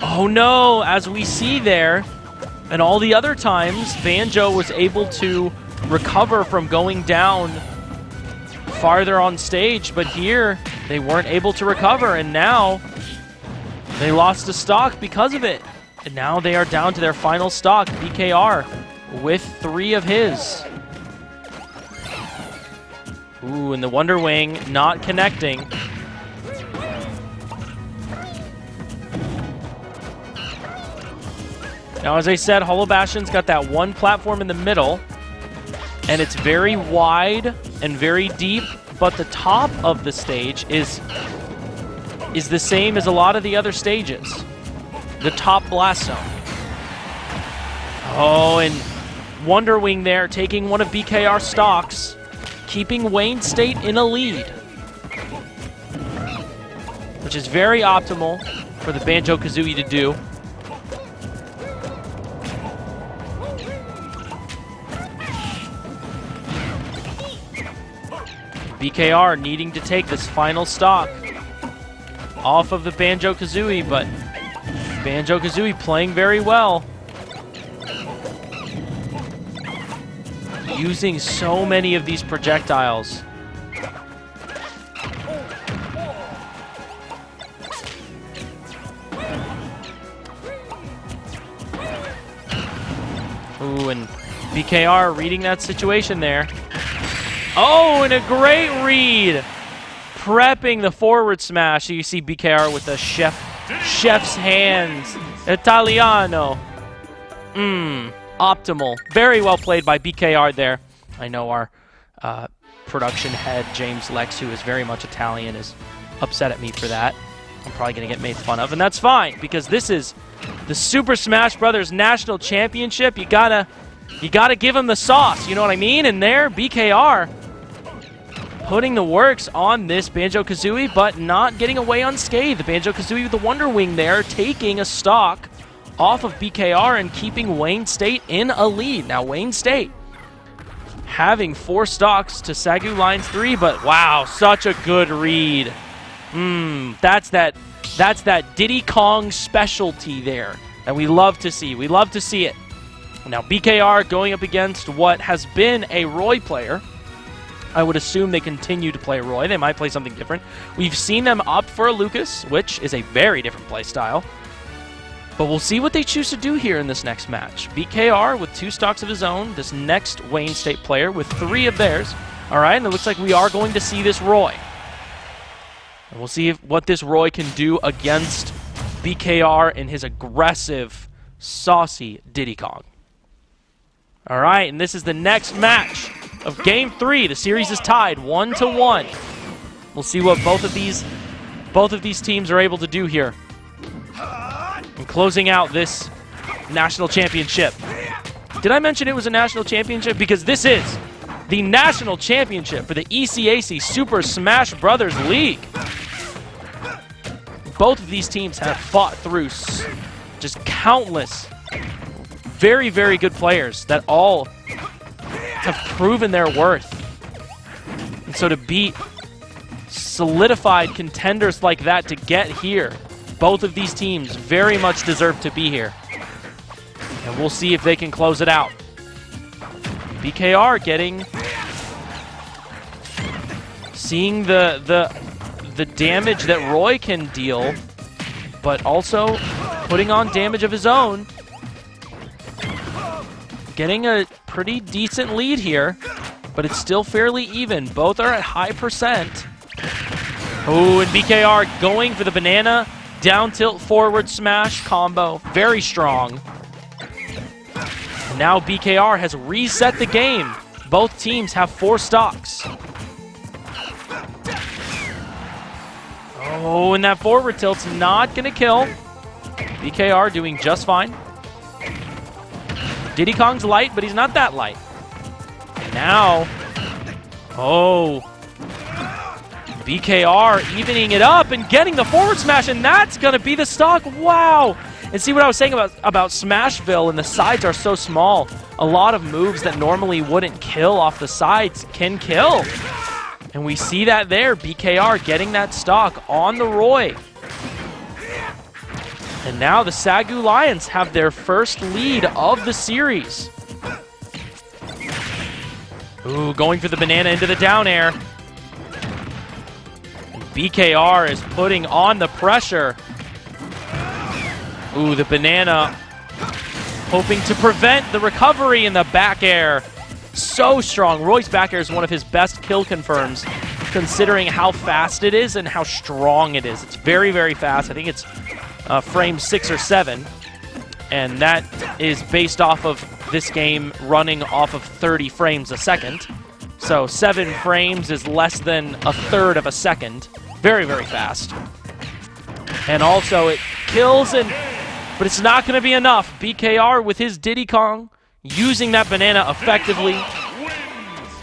oh no, as we see there, and all the other times, Banjo was able to recover from going down farther on stage, but here they weren't able to recover, and now they lost a stock because of it. And now they are down to their final stock, BKR, with 3 of his. Ooh, and the Wonder Wing not connecting. Now, as I said, Hollow Bastion's got that one platform in the middle, and it's very wide and very deep, but the top of the stage is the same as a lot of the other stages. The top blast zone. Oh, and Wonder Wing there taking one of BKR's stocks, keeping Wayne State in a lead, which is very optimal for the Banjo-Kazooie to do. BKR needing to take this final stock off of the Banjo-Kazooie, but Banjo-Kazooie playing very well. Using so many of these projectiles. Ooh, and BKR reading that situation there. Oh, and a great read! Prepping the forward smash. So you see BKR with the chef Chef's hands. Italiano. Optimal. Very well played by BKR there. I know our production head, James Lex, who is very much Italian, is upset at me for that. I'm probably going to get made fun of, and that's fine, because this is the Super Smash Bros. National Championship. You gotta give him the sauce, you know what I mean? And there, BKR putting the works on this Banjo-Kazooie, but not getting away unscathed. The Banjo-Kazooie with the Wonder Wing there, taking a stock off of BKR and keeping Wayne State in a lead. Now, Wayne State having 4 stocks to SAGU Lines 3, but wow, such a good read. That's that Diddy Kong specialty there that we love to see. We love to see it. Now, BKR going up against what has been a Roy player. I would assume they continue to play Roy. They might play something different. We've seen them opt for a Lucas, which is a very different play style. But we'll see what they choose to do here in this next match. BKR with 2 stocks of his own. This next Wayne State player with 3 of theirs. All right, and it looks like we are going to see this Roy. And we'll see what this Roy can do against BKR in his aggressive, saucy Diddy Kong. All right, and this is the next match of Game 3. The series is tied 1-1. We'll see what both of these teams are able to do here in closing out this national championship. Did I mention it was a national championship? Because this is the national championship for the ECAC Super Smash Bros. League. Both of these teams have fought through just countless very, very good players that all have proven their worth. And so to beat solidified contenders like that, to get here, both of these teams very much deserve to be here. And we'll see if they can close it out. BKR seeing the damage that Roy can deal, but also putting on damage of his own. Getting a pretty decent lead here, but it's still fairly even. Both are at high percent. Oh, and BKR going for the banana down tilt forward smash combo. Very strong. And now BKR has reset the game. Both teams have 4 stocks. Oh, and that forward tilt's not going to kill. BKR doing just fine. Diddy Kong's light, but he's not that light. Now, oh, BKR evening it up and getting the forward smash, and that's going to be the stock. Wow. And see what I was saying about Smashville, and the sides are so small. A lot of moves that normally wouldn't kill off the sides can kill. And we see that there, BKR getting that stock on the Roy. And now the SAGU Lions have their first lead of the series. Ooh, going for the banana into the down air. And BKR is putting on the pressure. Ooh, the banana hoping to prevent the recovery in the back air. So strong. Roy's back air is one of his best kill confirms, considering how fast it is and how strong it is. It's very, very fast. I think it's frame 6 or 7, and that is based off of this game running off of 30 frames a second. So 7 frames is less than a third of a second. Very, very fast. And also it kills, but it's not going to be enough. BKR with his Diddy Kong using that banana effectively.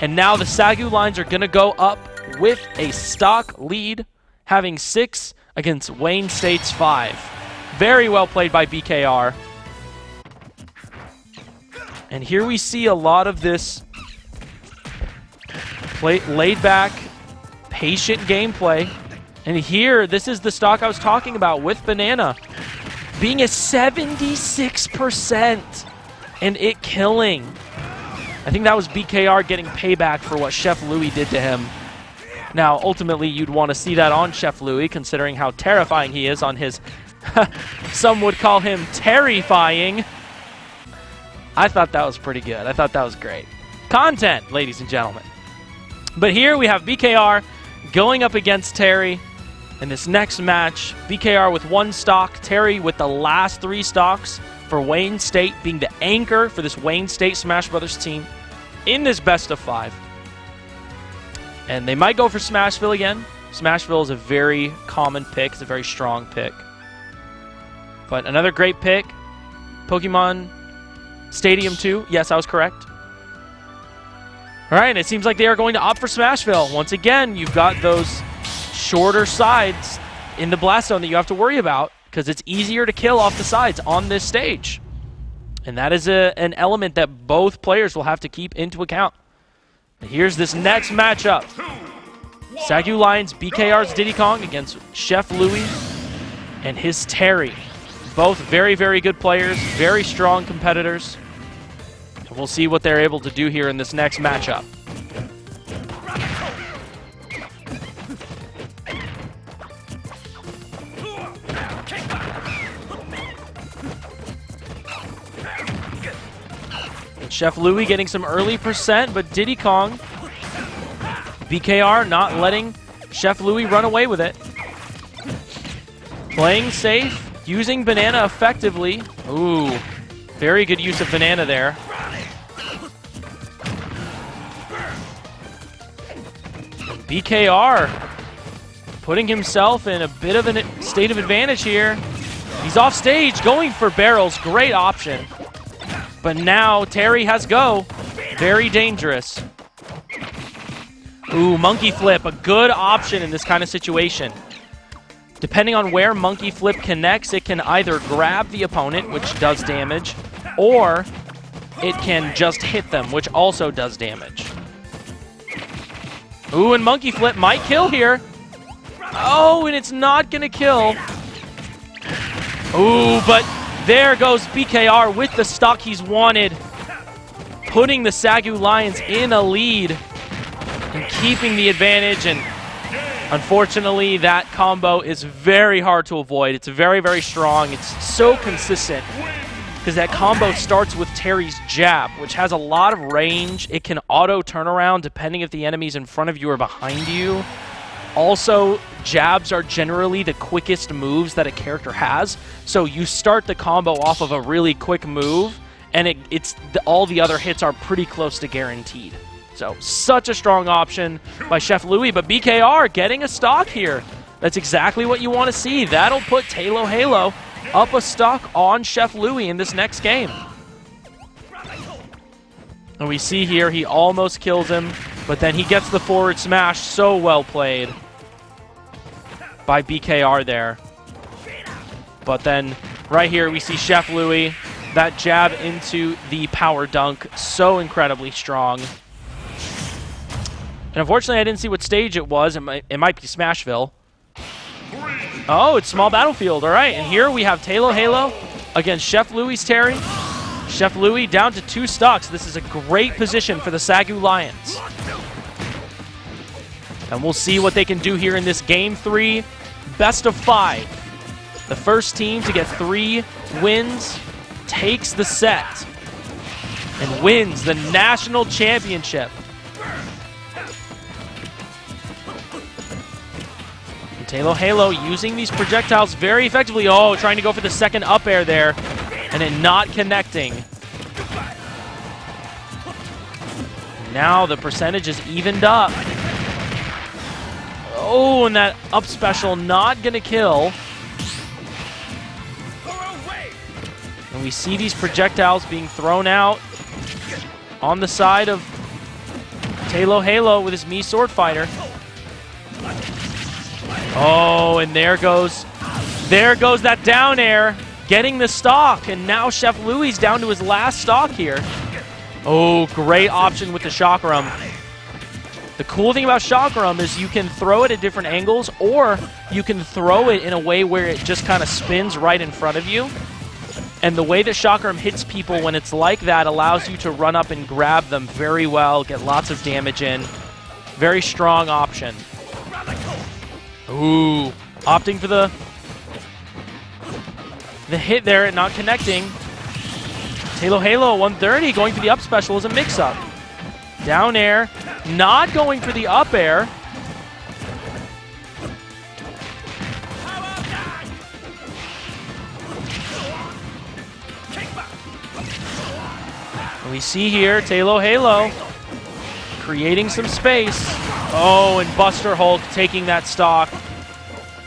And now the SAGU Lines are going to go up with a stock lead, having 6 against Wayne State's 5. Very well played by BKR. And here we see a lot of this laid-back, patient gameplay. And here, this is the stock I was talking about with banana being a 76% and it killing. I think that was BKR getting payback for what Chef Louis did to him. Now, ultimately, you'd want to see that on Chef Louis, considering how terrifying he is on his... Some would call him terrifying. I thought that was pretty good. I thought that was great. Content, ladies and gentlemen. But here we have BKR going up against Terry. In this next match, BKR with 1 stock, Terry with the last 3 stocks for Wayne State, being the anchor for this Wayne State Smash Brothers team in this best of 5. And they might go for Smashville again. Smashville is a very common pick. It's a very strong pick. But another great pick. Pokemon Stadium 2. Yes, I was correct. All right, and it seems like they are going to opt for Smashville. Once again, you've got those shorter sides in the blast zone that you have to worry about because it's easier to kill off the sides on this stage. And that is an element that both players will have to keep into account. And here's this next matchup. SAGU Lions, BKR's Diddy Kong against Chef Louie and his Terry. Both very, very good players, very strong competitors. And we'll see what they're able to do here in this next matchup. And Chef Louie getting some early percent, but Diddy Kong, BKR not letting Chef Louie run away with it. Playing safe. Using banana effectively. Ooh, very good use of banana there. BKR putting himself in a bit of a state of advantage here. He's off stage, going for barrels. Great option. But now Terry has go. Very dangerous. Ooh, monkey flip, a good option in this kind of situation. Depending on where Monkey Flip connects, it can either grab the opponent, which does damage, or it can just hit them, which also does damage. Ooh, and Monkey Flip might kill here. Oh, and it's not going to kill. Ooh, but there goes BKR with the stock he's wanted, putting the SAGU Lions in a lead and keeping the advantage. And unfortunately, that combo is very hard to avoid. It's very, very strong. It's so consistent because that combo starts with Terry's jab, which has a lot of range. It can auto turnaround depending if the enemy's in front of you or behind you. Also, jabs are generally the quickest moves that a character has. So you start the combo off of a really quick move, and all the other hits are pretty close to guaranteed. So, such a strong option by Chef Louie, but BKR getting a stock here. That's exactly what you want to see. That'll put Halo Halo up a stock on Chef Louie in this next game. And we see here he almost kills him, but then he gets the forward smash. So well played by BKR there. But then right here we see Chef Louie, that jab into the power dunk, so incredibly strong. And unfortunately, I didn't see what stage it was. It might be Smashville. Oh, it's Small Battlefield. All right, and here we have Halo Halo against Chef Louie's Terry. Chef Louie down to 2 stocks. This is a great position for the SAGU Lions. And we'll see what they can do here in this Game 3, best of 5. The first team to get 3 wins takes the set and wins the national championship. Halo Halo using these projectiles very effectively. Oh, trying to go for the second up air there, and it not connecting. Now the percentage is evened up. Oh, and that up special not gonna kill. And we see these projectiles being thrown out on the side of Halo Halo with his Mii Sword Fighter. Oh, and there goes that down air, getting the stock, and now Chef Louie's down to his last stock here. Oh, great option with the Chakram. The cool thing about Chakram is you can throw it at different angles, or you can throw it in a way where it just kind of spins right in front of you. And the way that Chakram hits people when it's like that allows you to run up and grab them very well, get lots of damage in. Very strong option. Ooh, opting for the hit there and not connecting. Halo Halo 130 going for the up special is a mix-up. Down air, not going for the up air. And we see here Taylor Halo creating some space. Oh, and Buster Hulk taking that stock.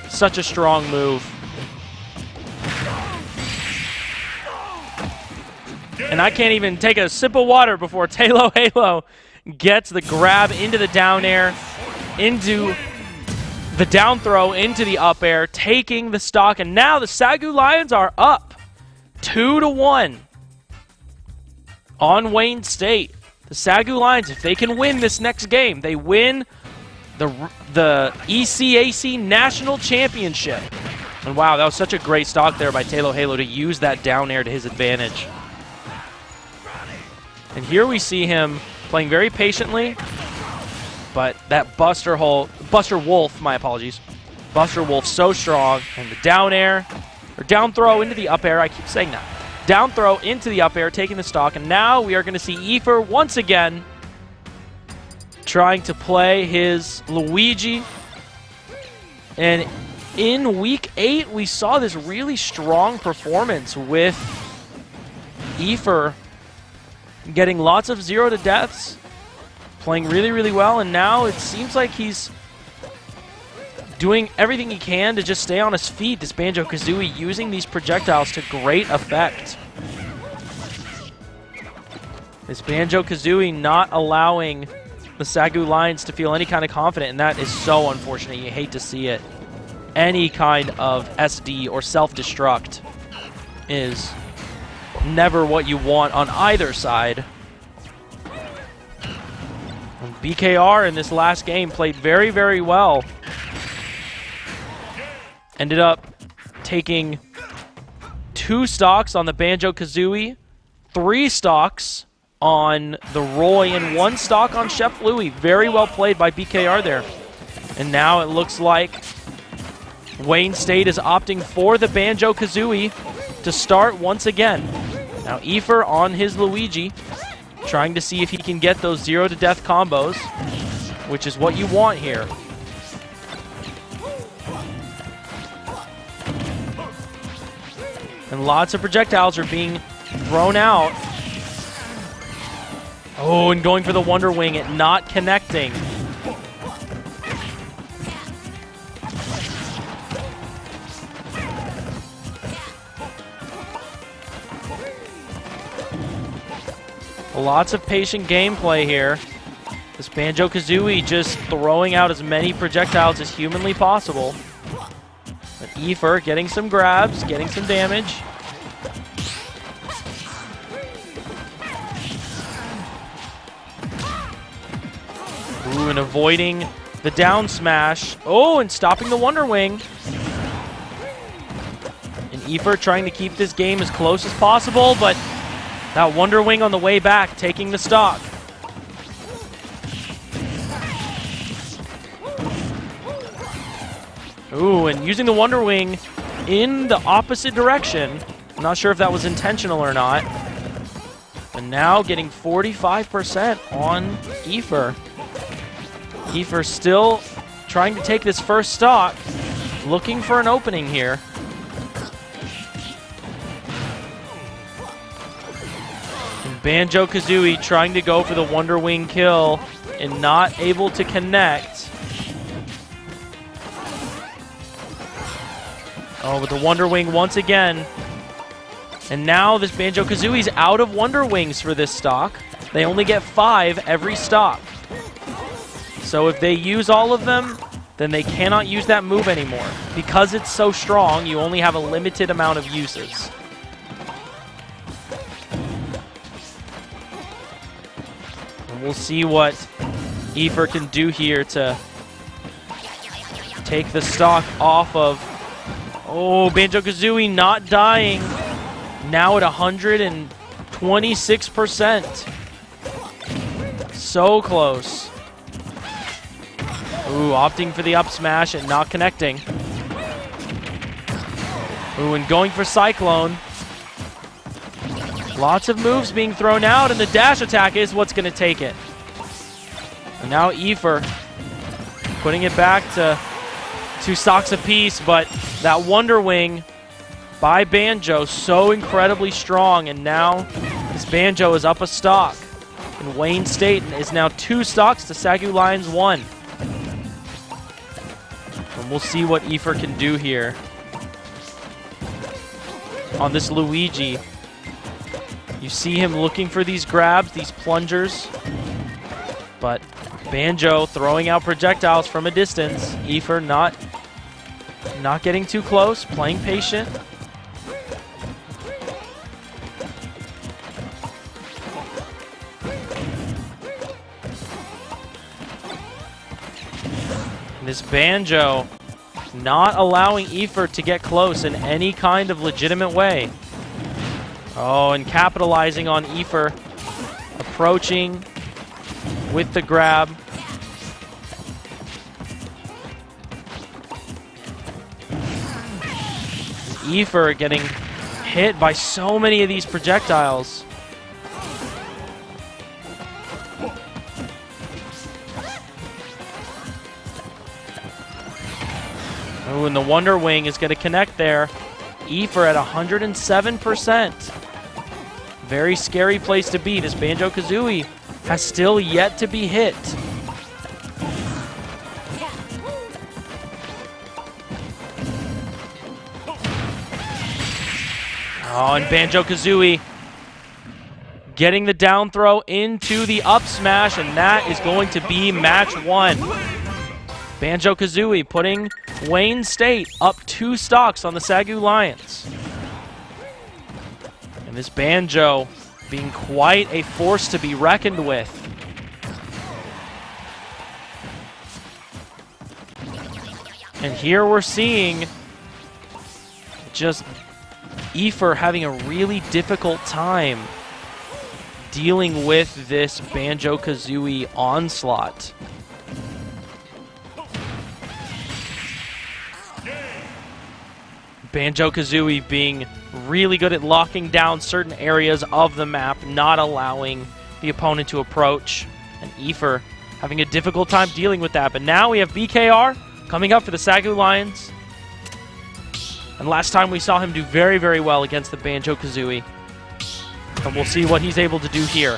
Such a strong move. And I can't even take a sip of water before Taylor Halo gets the grab into the down air, into the down throw, into the up air, taking the stock. And now the SAGU Lions are up 2-1 on Wayne State. The SAGU Lions, if they can win this next game, they win the ECAC National Championship. And wow, that was such a great stock there by Taylor Halo to use that down air to his advantage. And here we see him playing very patiently, but that Buster Wolf, my apologies. Buster Wolf so strong, and the down air, or down throw into the up air, I keep saying that. Down throw into the up air, taking the stock, and now we are going to see Eifer once again trying to play his Luigi. And in Week 8, we saw this really strong performance with Eifer getting lots of 0 to deaths, playing really, really well, and now it seems like he's doing everything he can to just stay on his feet. This Banjo-Kazooie using these projectiles to great effect. This Banjo-Kazooie not allowing the SAGU Lions to feel any kind of confident, and that is so unfortunate. You hate to see it. Any kind of SD or self-destruct is never what you want on either side. And BKR in this last game played very, very well. Ended up taking 2 stocks on the Banjo-Kazooie, 3 stocks on the Roy, and 1 stock on Chef Louie. Very well played by BKR there. And now it looks like Wayne State is opting for the Banjo-Kazooie to start once again. Now Eifer on his Luigi, trying to see if he can get those 0 to death combos, which is what you want here. And lots of projectiles are being thrown out. Oh, and going for the Wonder Wing, it not connecting. Lots of patient gameplay here. This Banjo-Kazooie just throwing out as many projectiles as humanly possible. But Eifer getting some grabs, getting some damage. Ooh, and avoiding the down smash. Oh, and stopping the Wonder Wing. And Eifer trying to keep this game as close as possible, but that Wonder Wing on the way back, taking the stock. Ooh, and using the Wonder Wing in the opposite direction. I'm not sure if that was intentional or not. But now getting 45% on Eifer. Eifer still trying to take this first stock, looking for an opening here. Banjo-Kazooie trying to go for the Wonder Wing kill and not able to connect. Oh, but the Wonder Wing once again. And now this Banjo-Kazooie's out of Wonder Wings for this stock. They only get 5 every stock. So if they use all of them, then they cannot use that move anymore. Because it's so strong, you only have a limited amount of uses. We'll see what Eifer can do here to take the stock off of. Oh, Banjo-Kazooie not dying. Now at 126%. So close. Ooh, opting for the up smash and not connecting. Ooh, and going for Cyclone. Lots of moves being thrown out, and the dash attack is what's going to take it. And now Eifer putting it back to 2 stocks apiece, but that Wonder Wing by Banjo so incredibly strong, and now the This Banjo is up a stock. And Wayne State is now 2 stocks to SAGU Lions 1. And we'll see what Efer can do here. On this Luigi. You see him looking for these grabs, these plungers. But Banjo throwing out projectiles from a distance. Efer not getting too close, playing patient. This Banjo not allowing Efer to get close in any kind of legitimate way. Oh, and capitalizing on Efer approaching with the grab. Efer getting hit by so many of these projectiles. Oh, and the Wonder Wing is going to connect there. Efer at 107%. Very scary place to be. This Banjo-Kazooie has still yet to be hit. Oh, and Banjo-Kazooie getting the down throw into the up smash, and that is going to be match 1. Banjo-Kazooie putting Wayne State up 2 stocks on the SAGU Lions. And this Banjo being quite a force to be reckoned with. And here we're seeing just Efer having a really difficult time dealing with this Banjo-Kazooie onslaught. Banjo-Kazooie being really good at locking down certain areas of the map, not allowing the opponent to approach. And Efer having a difficult time dealing with that. But now we have BKR coming up for the SAGU Lions. And last time we saw him do very, very well against the Banjo-Kazooie. And we'll see what he's able to do here.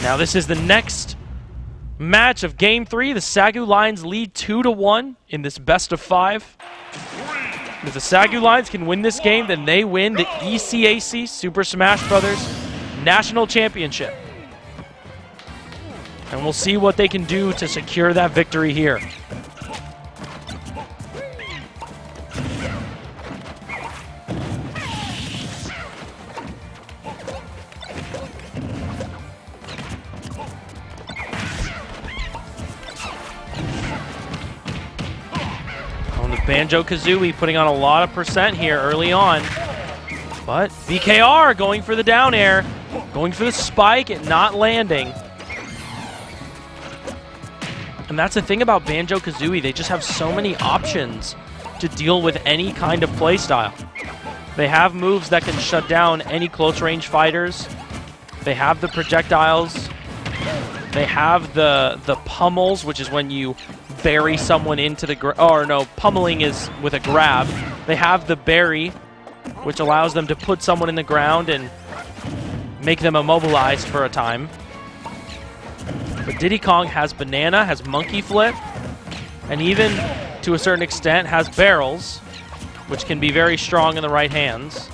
Now this is the next match of Game 3. The SAGU Lions lead 2-1 in this best of 5. If the SAGU Lions can win this game, then they win the ECAC Super Smash Bros. National Championship. And we'll see what they can do to secure that victory here. Banjo-Kazooie putting on a lot of percent here early on. But BKR going for the down air, going for the spike and not landing. And that's the thing about Banjo-Kazooie, they just have so many options to deal with any kind of playstyle. They have moves that can shut down any close-range fighters. They have the projectiles. They have the pummels, which is when you bury someone into the or no, pummeling is with a grab. They have the bury, which allows them to put someone in the ground and make them immobilized for a time. But Diddy Kong has banana, has monkey flip, and even to a certain extent has barrels, which can be very strong in the right hands.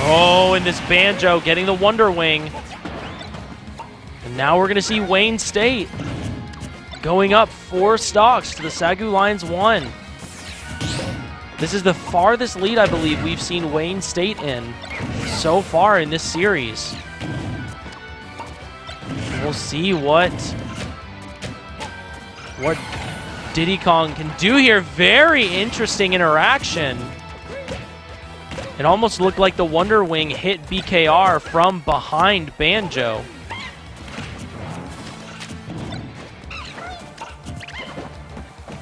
Oh, and this Banjo getting the Wonder Wing. And now we're going to see Wayne State going up 4 stocks to the SAGU Lions 1. This is the farthest lead, I believe, we've seen Wayne State in so far in this series. We'll see what Diddy Kong can do here. Very interesting interaction. It almost looked like the Wonder Wing hit BKR from behind Banjo.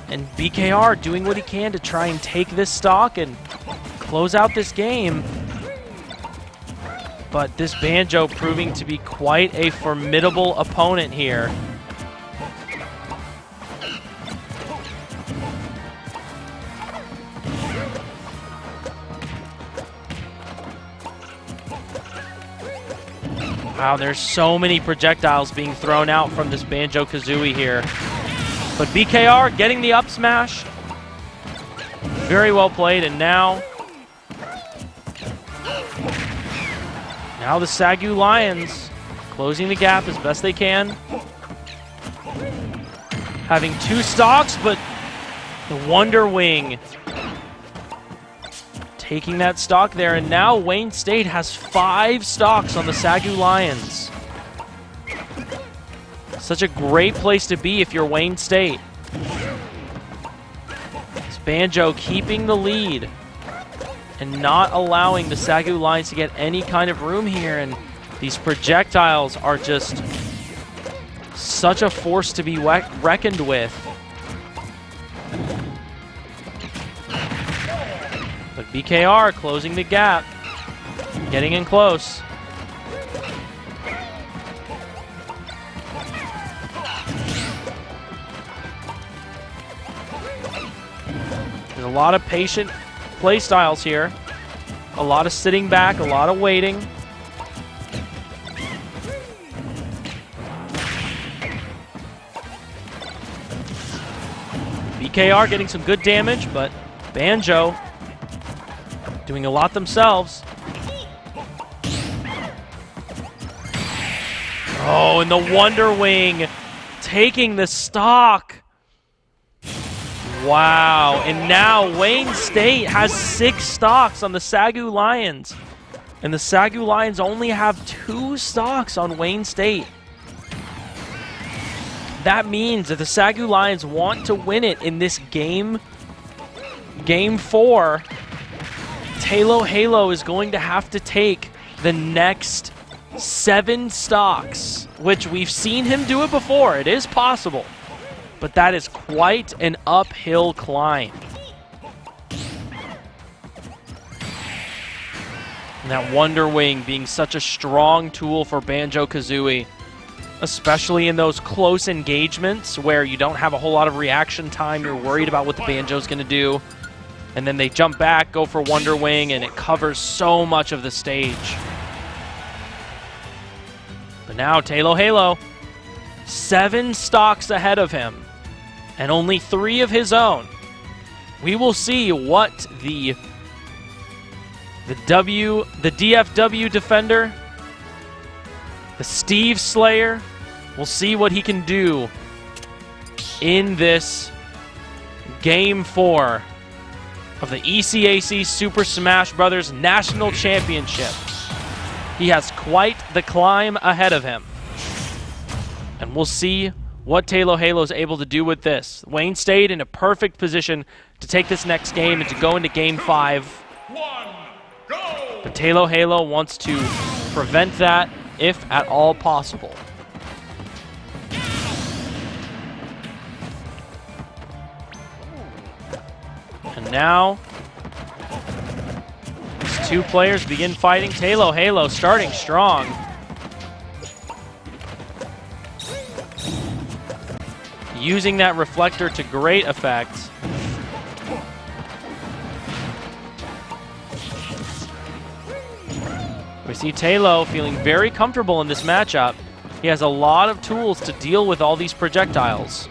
And BKR doing what he can to try and take this stock and close out this game. But this Banjo proving to be quite a formidable opponent here. Wow, there's so many projectiles being thrown out from this Banjo-Kazooie here. But BKR getting the up smash. Very well played, and now the SAGU Lions closing the gap as best they can. Having 2 stocks, but the Wonder Wing taking that stock there, and now Wayne State has 5 stocks on the SAGU Lions. Such a great place to be if you're Wayne State. It's Banjo keeping the lead and not allowing the SAGU Lions to get any kind of room here, and these projectiles are just such a force to be reckoned with. But BKR closing the gap, getting in close. There's a lot of patient play styles here. A lot of sitting back, a lot of waiting. BKR getting some good damage, but Banjo doing a lot themselves. Oh, and the Wonder Wing taking the stock. Wow, and now Wayne State has 6 stocks on the SAGU Lions. And the SAGU Lions only have 2 stocks on Wayne State. That means that the SAGU Lions want to win it in this game 4. Halo is going to have to take the next 7 stocks, which we've seen him do it before. It is possible, but that is quite an uphill climb. And that Wonder Wing being such a strong tool for Banjo-Kazooie, especially in those close engagements where you don't have a whole lot of reaction time. You're worried about what the Banjo's going to do. And then they jump back, go for Wonder Wing, and it covers so much of the stage. But now Halo, 7 stocks ahead of him, and only 3 of his own. We will see what the DFW defender, the Steve Slayer, we'll see what he can do in this Game 4 of the ECAC Super Smash Bros. National Championship. He has quite the climb ahead of him. And we'll see what Halo is able to do with this. Wayne State in a perfect position to take this next game and to go into Game 5. But Halo wants to prevent that if at all possible. And now, these 2 players begin fighting. Halo starting strong. Using that reflector to great effect. We see Halo feeling very comfortable in this matchup. He has a lot of tools to deal with all these projectiles.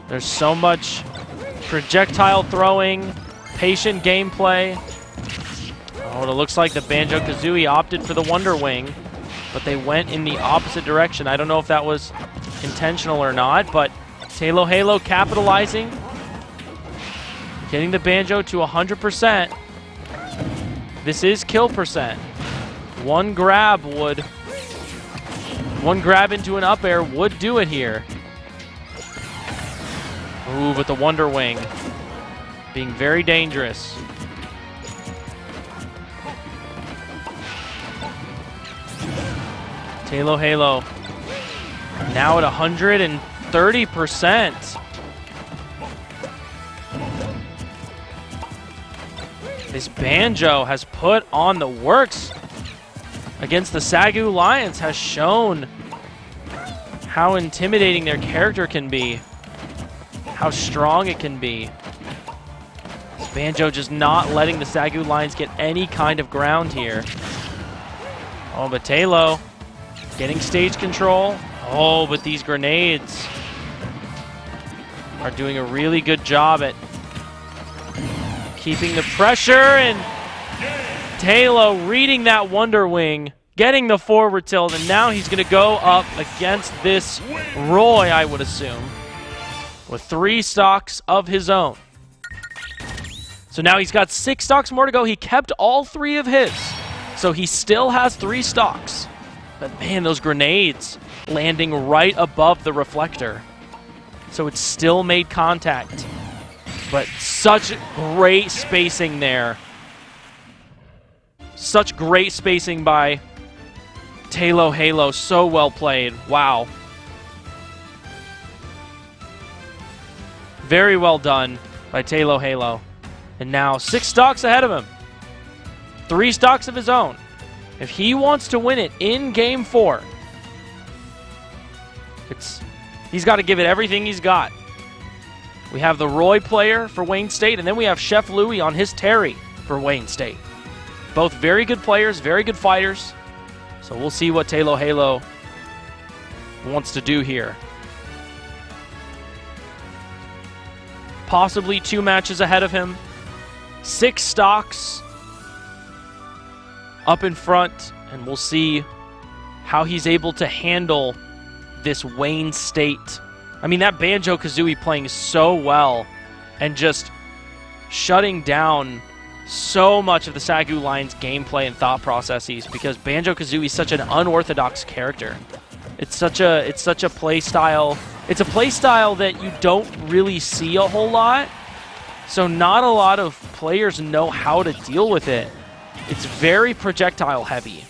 There's so much projectile throwing, patient gameplay. Oh, it looks like the Banjo-Kazooie opted for the Wonder Wing, but they went in the opposite direction. I don't know if that was intentional or not, but Halo capitalizing, getting the Banjo to 100%. This is kill percent. One grab into an up air would do it here. Ooh, but the Wonder Wing being very dangerous. Halo now at 130%. This Banjo has put on the works against the SAGU Lions, has shown how intimidating their character can be, how strong it can be. Banjo just not letting the SAGU Lions get any kind of ground here. Oh, but Talo getting stage control. Oh, but these grenades are doing a really good job at keeping the pressure, and Talo reading that Wonder Wing, getting the forward tilt, and now he's going to go up against this Roy, I would assume, with 3 stocks of his own. So now he's got 6 stocks more to go. He kept all 3 of his, so he still has 3 stocks. But man, those grenades landing right above the reflector. So it still made contact. But such great spacing there. Such great spacing by Talo Halo. So well played. Wow. Very well done by Talo Halo. And now 6 stocks ahead of him. 3 stocks of his own. If he wants to win it in Game 4, he's got to give it everything he's got. We have the Roy player for Wayne State, and then we have Chef Louie on his Terry for Wayne State. Both very good players, very good fighters. So we'll see what Talo Halo wants to do here. Possibly 2 matches ahead of him. 6 stocks up in front, and we'll see how he's able to handle this Wayne State. I mean, that Banjo-Kazooie playing so well and just shutting down so much of the SAGU Lions' gameplay and thought processes, because Banjo-Kazooie is such an unorthodox character. It's such a play style. It's a play style that you don't really see a whole lot, so not a lot of players know how to deal with it. It's very projectile heavy.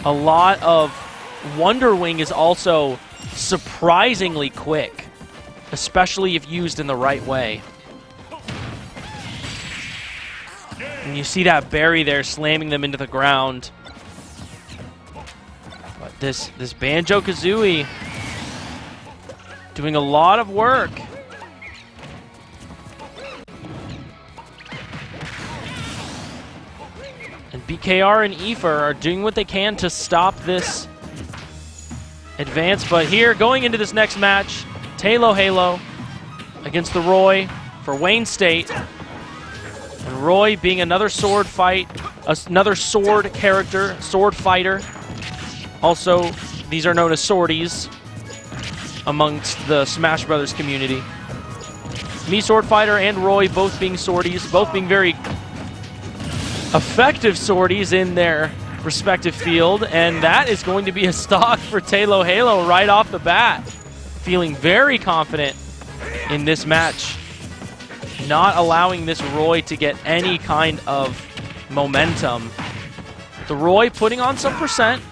A lot of Wonder Wing is also surprisingly quick, especially if used in the right way. And you see that berry there slamming them into the ground. But this Banjo-Kazooie doing a lot of work. And BKR and Aoife are doing what they can to stop this advance. But here, going into this next match, Talo Halo against the Roy for Wayne State. And Roy being another sword fight, another sword character, sword fighter. Also, these are known as swordies amongst the Smash Brothers community. Me, sword fighter, and Roy both being swordies, both being very effective swordies in their respective field, and that is going to be a stock for Talo Halo right off the bat. Feeling very confident in this match, not allowing this Roy to get any kind of momentum. The Roy putting on some percent,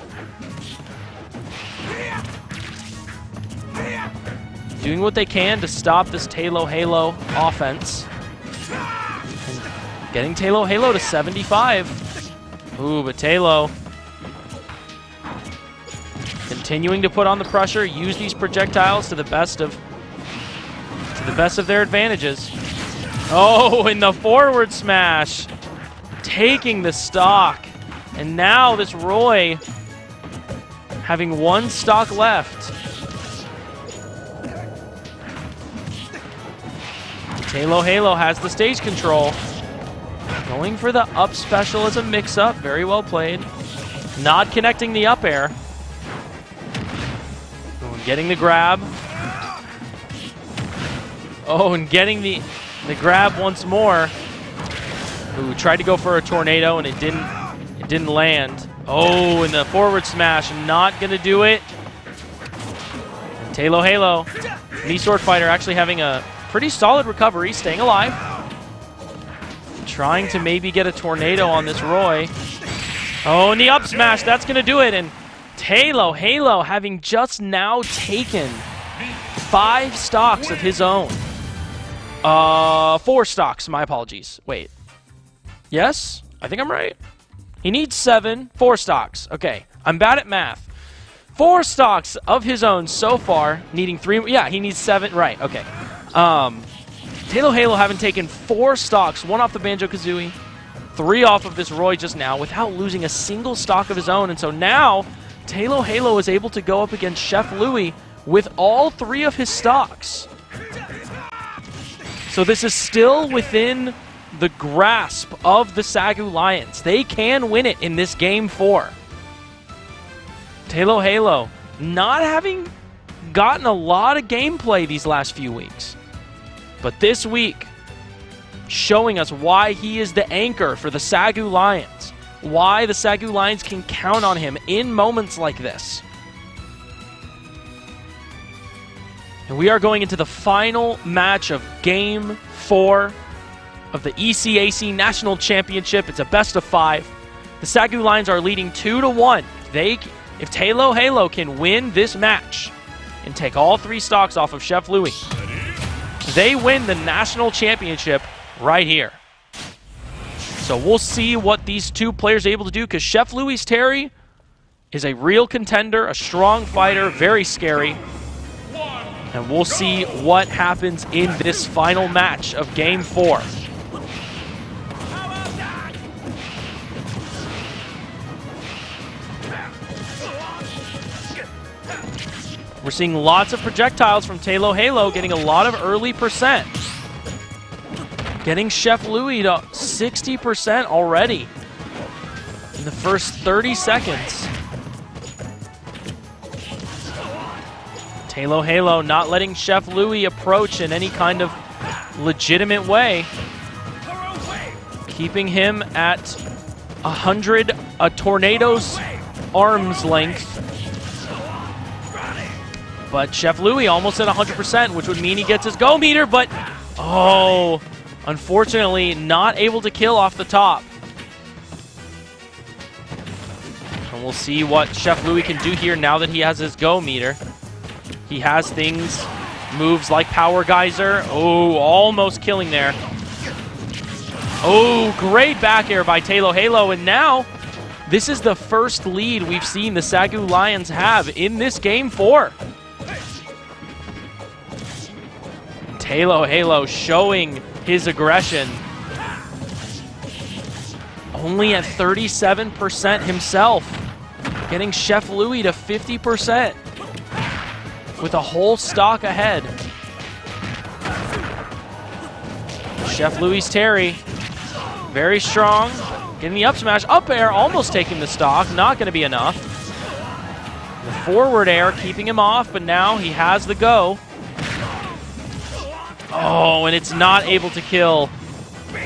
doing what they can to stop this Talo Halo offense. Getting Talo Halo to 75. Ooh, but Talo continuing to put on the pressure, use these projectiles to the best of their advantages. Oh, in the forward smash, taking the stock. And now this Roy having 1 stock left. Talo Halo has the stage control. Going for the up special as a mix-up. Very well played. Not connecting the up air. Oh, getting the grab. Oh, and getting the grab once more. Ooh, tried to go for a tornado and it didn't land. Oh, and the forward smash, not gonna do it. Talo Halo, Me Sword Fighter actually having a pretty solid recovery, staying alive. Trying to maybe get a tornado on this Roy. Oh, and the up smash, that's gonna do it. And Talo Halo having just now taken 5 stocks of his own. 4 stocks. My apologies. Wait. Yes? I think I'm right. He needs 7. 4 stocks. Okay. I'm bad at math. 4 stocks of his own so far. Needing 3. Yeah, he needs 7. Right. Okay. Taylor Halo having taken 4 stocks. 1 off the Banjo-Kazooie. 3 off of this Roy just now without losing a single stock of his own. And so now Taylor Halo is able to go up against Chef Louie with all 3 of his stocks. So this is still within the grasp of the SAGU Lions. They can win it in this Game 4. Taylor Halo not having gotten a lot of gameplay these last few weeks. But this week, showing us why he is the anchor for the SAGU Lions. Why the SAGU Lions can count on him in moments like this. And we are going into the final match of Game 4 of the ECAC National Championship. It's a best of 5. The SAGU Lions are leading 2-1. If Taylor Halo can win this match and take all 3 stocks off of Chef Louie, they win the National Championship right here. So we'll see what these 2 players are able to do, because Chef Louie's Terry is a real contender, a strong fighter, very scary. And we'll see what happens in this final match of Game 4. We're seeing lots of projectiles from Taylor Halo, getting a lot of early percent. Getting Chef Louie to 60% already in the first 30 seconds. Taylor Halo not letting Chef Louie approach in any kind of legitimate way. Keeping him at 100 tornado's arm's length. But Chef Louie almost at 100%, which would mean he gets his go meter, but oh, unfortunately not able to kill off the top. And we'll see what Chef Louie can do here now that he has his go meter. He has things, moves like Power Geyser. Oh, almost killing there. Oh, great back air by Taylor Halo, and now this is the first lead we've seen the SAGU Lions have in this Game 4. Taylor Halo showing his aggression. Only at 37% himself. Getting Chef Louie to 50% with a whole stock ahead. Chef Louie's Terry, very strong. Getting the up smash, up air, almost taking the stock. Not going to be enough. The forward air keeping him off, but now he has the go. Oh, and it's not able to kill.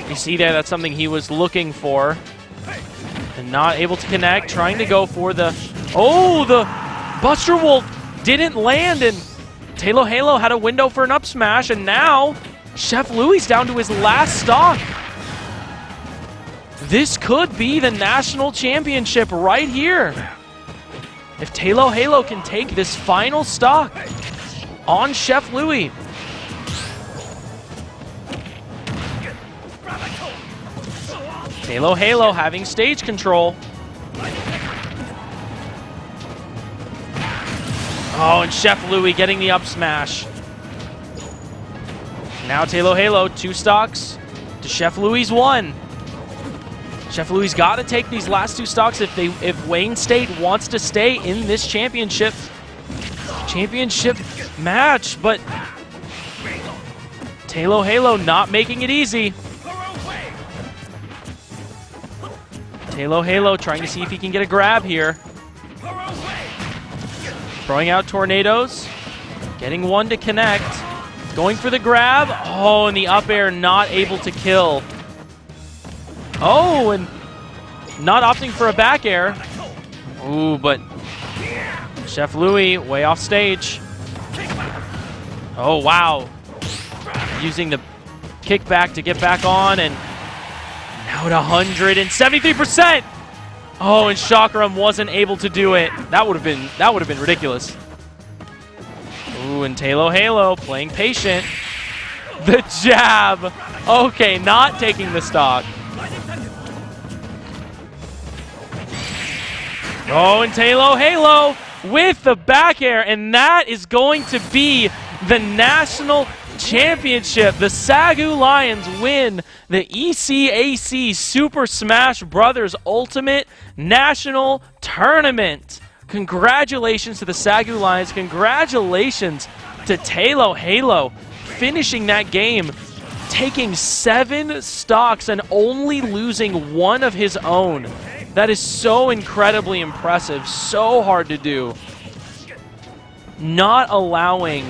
You see there, that's something he was looking for. And not able to connect, trying to go for the... Oh, the Buster Wolf didn't land, and Taylor Halo had a window for an up smash, and now Chef Louie's down to his last stock. This could be the national championship right here. If Taylor Halo can take this final stock on Chef Louie. Taylor Halo having stage control. Oh, and Chef Louie getting the up smash. Now Taylor Halo, 2 stocks to Chef Louie's 1. Chef Louie's got to take these last 2 stocks if Wayne State wants to stay in this championship match, but Taylor Halo not making it easy. Taylor Halo trying to see if he can get a grab here. Throwing out tornadoes. Getting one to connect. Going for the grab. Oh, and the up air not able to kill. Oh, and not opting for a back air. Ooh, but Chef Louie way off stage. Oh, wow. Using the kickback to get back on, and now at 173%. Oh, and Chakram wasn't able to do it. That would have been ridiculous. Ooh, and Taylor Halo playing patient. The jab. Okay, not taking the stock. Oh, and Halo with the back air, and that is going to be the national championship. The SAGU Lions win the ECAC Super Smash Bros. Ultimate National Tournament. Congratulations to the SAGU Lions. Congratulations to Halo finishing that game, taking 7 stocks and only losing 1 of his own. That is so incredibly impressive, so hard to do. Not allowing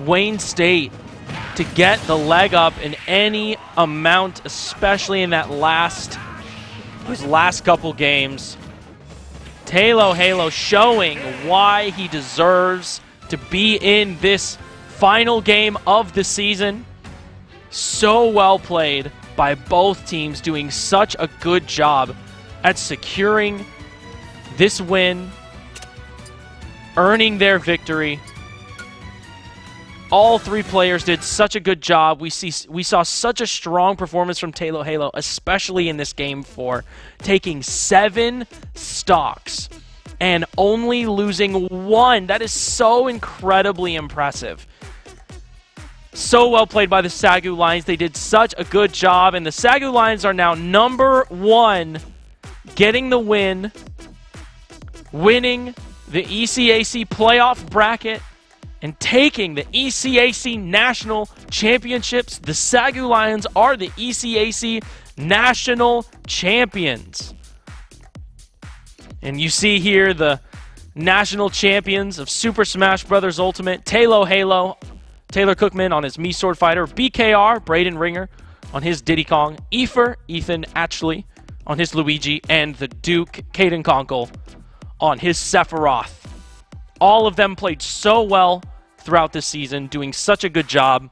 Wayne State to get the leg up in any amount, especially in those last couple games. Halo showing why he deserves to be in this final game of the season. So well played by both teams, doing such a good job at securing this win, earning their victory. All 3 players did such a good job. We saw such a strong performance from Halo, especially in this game 4, taking 7 stocks and only losing 1. That is so incredibly impressive. So well played by the SAGU Lions. They did such a good job, and the SAGU Lions are now number 1, getting the win, winning the ECAC playoff bracket, and taking the ECAC National Championships. The SAGU Lions are the ECAC National Champions. And you see here the national champions of Super Smash Bros. Ultimate, Halo, Taylor Cookman on his Mii Sword Fighter, BKR, Braden Ringer on his Diddy Kong, Ethan Atchley on his Luigi, and the Duke, Caden Conkle, on his Sephiroth. All of them played so well throughout this season, doing such a good job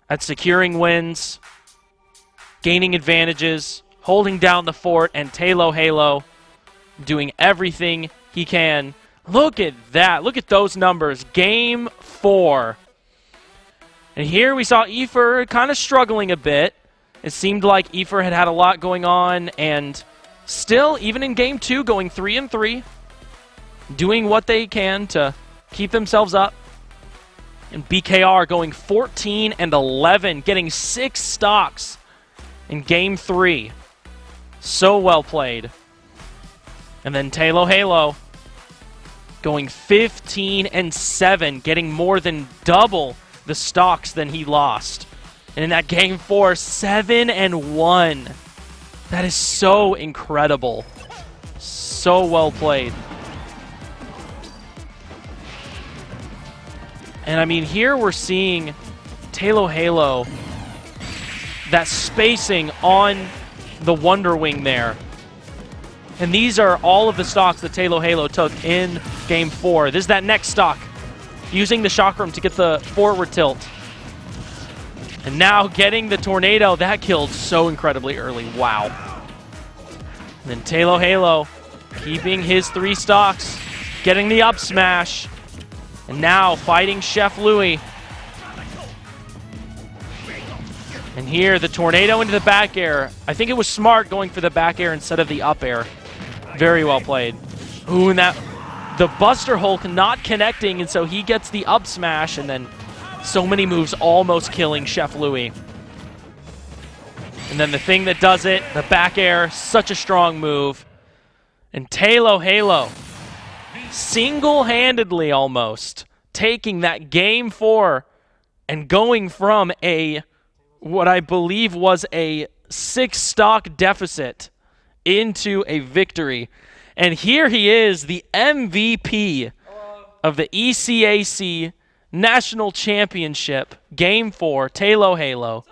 at securing wins, gaining advantages, holding down the fort, and Halo doing everything he can. Look at that. Look at those numbers. Game 4. And here we saw Efer kind of struggling a bit. It seemed like Efer had a lot going on, and still, even in Game 2, going 3-3, doing what they can to keep themselves up. And BKR going 14-11, getting 6 stocks in Game 3. So well played. And then Halo going 15-7, getting more than double the stocks than he lost. And in that Game 4, 7-1. That is so incredible. So well played. And I mean, here we're seeing Halo, that spacing on the Wonder Wing there. And these are all of the stocks that Halo took in Game 4. This is that next stock, using the Chakram to get the forward tilt. And now getting the Tornado. That killed so incredibly early. Wow. And then Halo keeping his 3 stocks, getting the up smash. And now fighting Chef Louie. And here, the Tornado into the back air. I think it was smart going for the back air instead of the up air. Very well played. Ooh, and the Buster Hulk not connecting, and so he gets the up smash, and then so many moves almost killing Chef Louie. And then the thing that does it, the back air, such a strong move. And Halo, single-handedly almost, taking that Game 4 and going from what I believe was a 6-stock deficit into a victory. And here he is, the MVP of the ECAC National Championship, Game 4, Halo.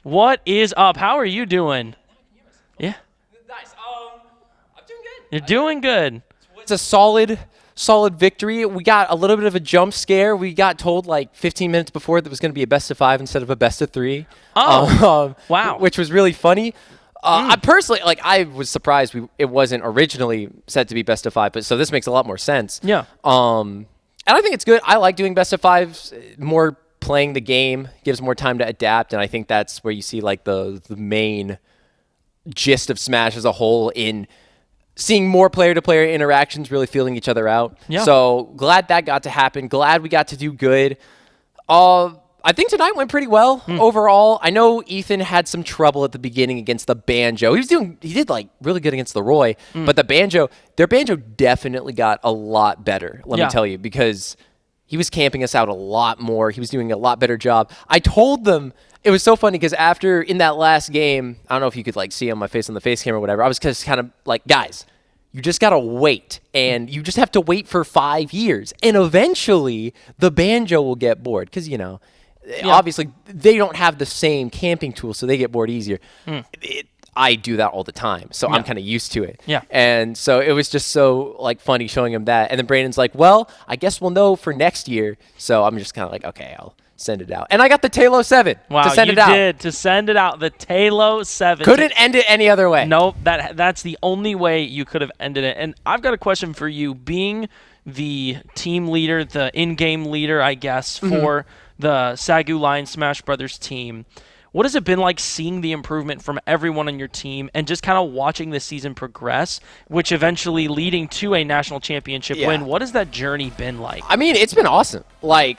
What is up? How are you doing? Yeah. Nice. I'm doing good. You're doing good. It's a solid victory. We got a little bit of a jump scare. We got told like 15 minutes before that it was going to be a best of 5 instead of a best of 3. Oh, wow. Which was really funny. I personally, I was surprised it wasn't originally set to be best of 5, but so this makes a lot more sense. Yeah. And I think it's good. I like doing best of 5s more playing the game gives more time to adapt, and I think that's where you see like the main gist of Smash as a whole in seeing more player-to-player interactions, really feeling each other out. Yeah. So glad that got to happen. Glad we got to do good. I think tonight went pretty well overall. I know Ethan had some trouble at the beginning against the Banjo. He did like really good against the Roy, but their Banjo definitely got a lot better, let me tell you, because he was camping us out a lot more. He was doing a lot better job. I told them, it was so funny because after, in that last game, I don't know if you could like see on my face on the face camera or whatever, I was just kind of like, guys, you just got to wait, and you just have to wait for 5 years, and eventually the Banjo will get bored because, you know, obviously they don't have the same camping tools, so they get bored easier. I do that all the time, so I'm kind of used to it. Yeah. And so it was just so like funny showing him that. And then Brayden's like, well, I guess we'll know for next year. So I'm just kind of like, okay, I'll send it out. And I got the Talo 7 wow, to send it out. You did, to send it out. The Talo 7. Couldn't end it any other way. Nope, that's the only way you could have ended it. And I've got a question for you. Being the team leader, the in-game leader, I guess, for the SAGU Lion Smash Brothers team, what has it been like seeing the improvement from everyone on your team and just kind of watching this season progress, which eventually leading to a national championship win? What has that journey been like? I mean, it's been awesome. Like,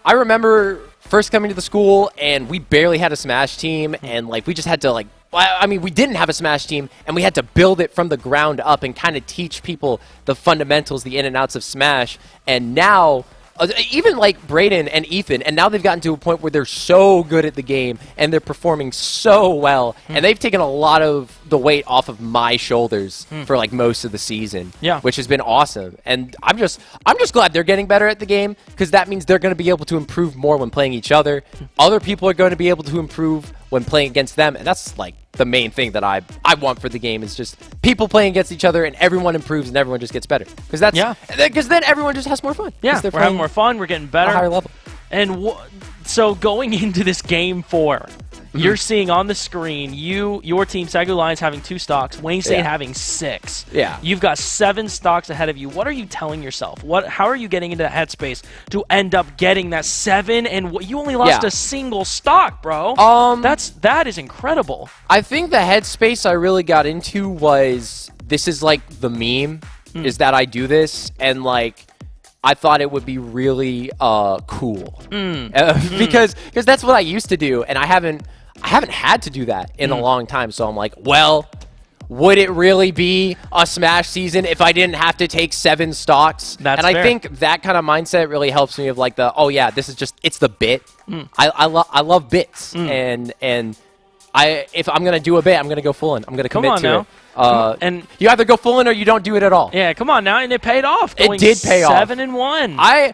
I remember first coming to the school, and we barely had a Smash team, and like we just had to like, I mean, we didn't have a Smash team, and we had to build it from the ground up and kind of teach people the fundamentals, the in and outs of Smash. And now, even like Brayden and Ethan, and now they've gotten to a point where they're so good at the game and they're performing so well, and they've taken a lot of the weight off of my shoulders for like most of the season, which has been awesome. And I'm just glad they're getting better at the game, because that means they're going to be able to improve more when playing each other. Other people are going to be able to improve when playing against them, and that's like the main thing that I want for the game, is just people playing against each other and everyone improves and everyone just gets better. Because then everyone just has more fun. Yeah, we're having more fun. We're getting better. At a higher level. And so going into this game 4, you're seeing on the screen your team, SAGU Lions, having 2 stocks, Wayne State having 6. Yeah. You've got 7 stocks ahead of you. What are you telling yourself? How are you getting into that headspace to end up getting that 7? And you only lost a single stock, bro. That is incredible. I think the headspace I really got into was, this is like the meme, is that I do this, and like, I thought it would be really cool. Because that's what I used to do, and I haven't had to do that in a long time. So I'm like, well, would it really be a Smash season if I didn't have to take 7 stocks? That's and I fair. think that kind of mindset really helps me of like this is just, it's the bit. I love bits, and if I'm gonna do a bit, I'm gonna go full in. I'm gonna commit to it. And you either go full in or you don't do it at all. Yeah, come on now, and it paid off. It did pay off. 7-1.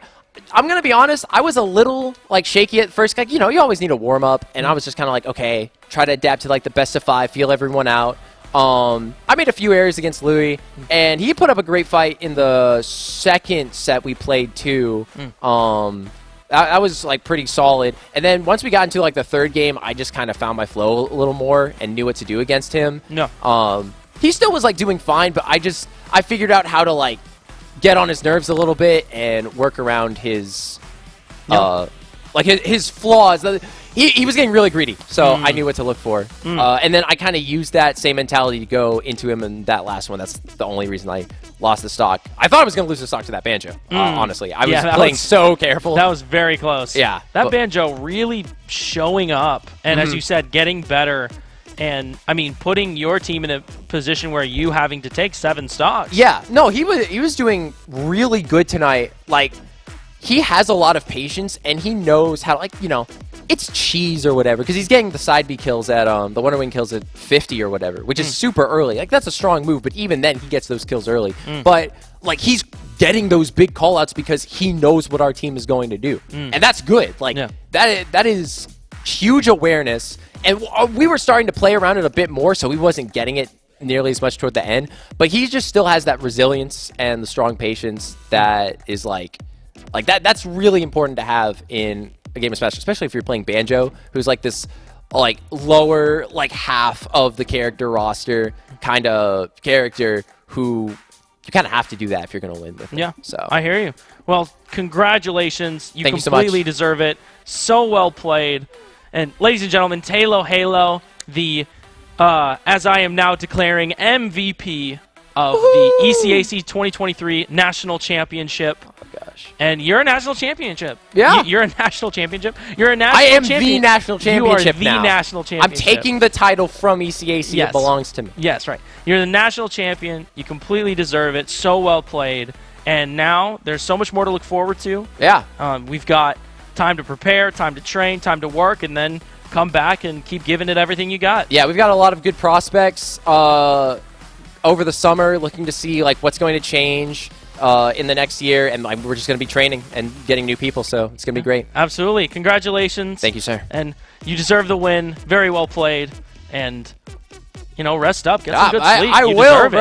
I'm gonna be honest. I was a little like shaky at first. Like, you know, you always need a warm up, and I was just kind of like, okay, try to adapt to like the best of 5, feel everyone out. I made a few errors against Louis, and he put up a great fight in the second set we played too. That was like pretty solid. And then once we got into like the third game, I just kind of found my flow a little more and knew what to do against him. He still was like doing fine, but I figured out how to like get on his nerves a little bit and work around his his flaws. He was getting really greedy, so I knew what to look for. And then I kind of used that same mentality to go into him in that last one. That's the only reason I lost the stock. I thought I was going to lose the stock to that Banjo, honestly. I was playing so careful. That was very close. Yeah. That Banjo really showing up, and as you said, getting better. And, I mean, putting your team in a position where you having to take 7 stocks. Yeah. No, he was doing really good tonight. Like, he has a lot of patience, and he knows how to, like, you know, it's cheese or whatever, because he's getting the side B kills at, the Wonder Wing kills at 50 or whatever, which is super early. Like, that's a strong move, but even then, he gets those kills early. But, like, he's getting those big callouts because he knows what our team is going to do. And that's good. Like, that is huge awareness. And we were starting to play around it a bit more, so he wasn't getting it nearly as much toward the end. But he just still has that resilience and the strong patience that is like that. That's really important to have in a game of Smash, especially if you're playing Banjo, who's like this like lower like half of the character roster kind of character who you kind of have to do that if you're going to win with it. Yeah, So I hear you. Well, congratulations. You Thank you so completely much. deserve it. So well played. And ladies and gentlemen, Talo Halo, the, as I am now declaring, MVP of the ECAC 2023 National Championship. gosh. And you're a national championship. Yeah. You're a national championship. You're a national I am champion. the national championship You are the now. national I'm championship. taking the title from ECAC. Yes. It belongs to me. Yes, right. You're the national champion. You completely deserve it. So well played. And now there's so much more to look forward to. Yeah. We've got time to prepare, time to train, time to work, and then come back and keep giving it everything you got. Yeah, we've got a lot of good prospects over the summer, looking to see like what's going to change in the next year, and we're just going to be training and getting new people, so it's going to be great. Absolutely. Congratulations. Thank you, sir. And you deserve the win. Very well played. And, you know, rest up. Get some good sleep. I You will, deserve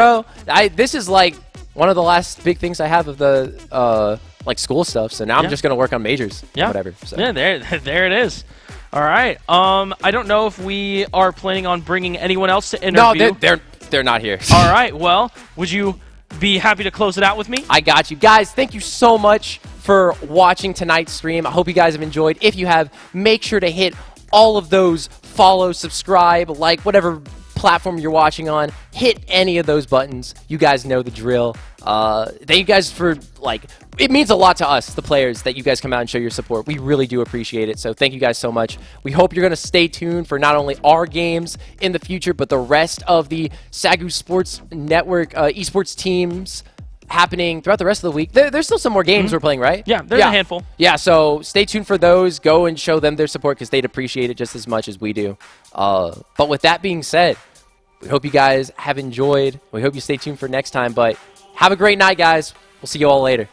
bro. This is like one of the last big things I have of the like school stuff, so now Yeah. I'm just going to work on majors. Yeah. Whatever. So. Yeah, there it is. All right. I don't know if we are planning on bringing anyone else to No, interview. they're not here. All right. Well, would you be happy to close it out with me? I got you. Guys, thank you so much for watching tonight's stream. I hope you guys have enjoyed. If you have, make sure to hit all of those follow, subscribe, like, whatever platform you're watching on. Hit any of those buttons. You guys know the drill. Thank you guys for, like, it means a lot to us, the players, that you guys come out and show your support. We really do appreciate it, so thank you guys so much. We hope you're going to stay tuned for not only our games in the future, but the rest of the SAGU Sports Network esports teams happening throughout the rest of the week. There's still some more games we're playing, right? Yeah, there's a handful. Yeah, so stay tuned for those. Go and show them their support because they'd appreciate it just as much as we do. But with that being said, we hope you guys have enjoyed. We hope you stay tuned for next time, but have a great night, guys. We'll see you all later.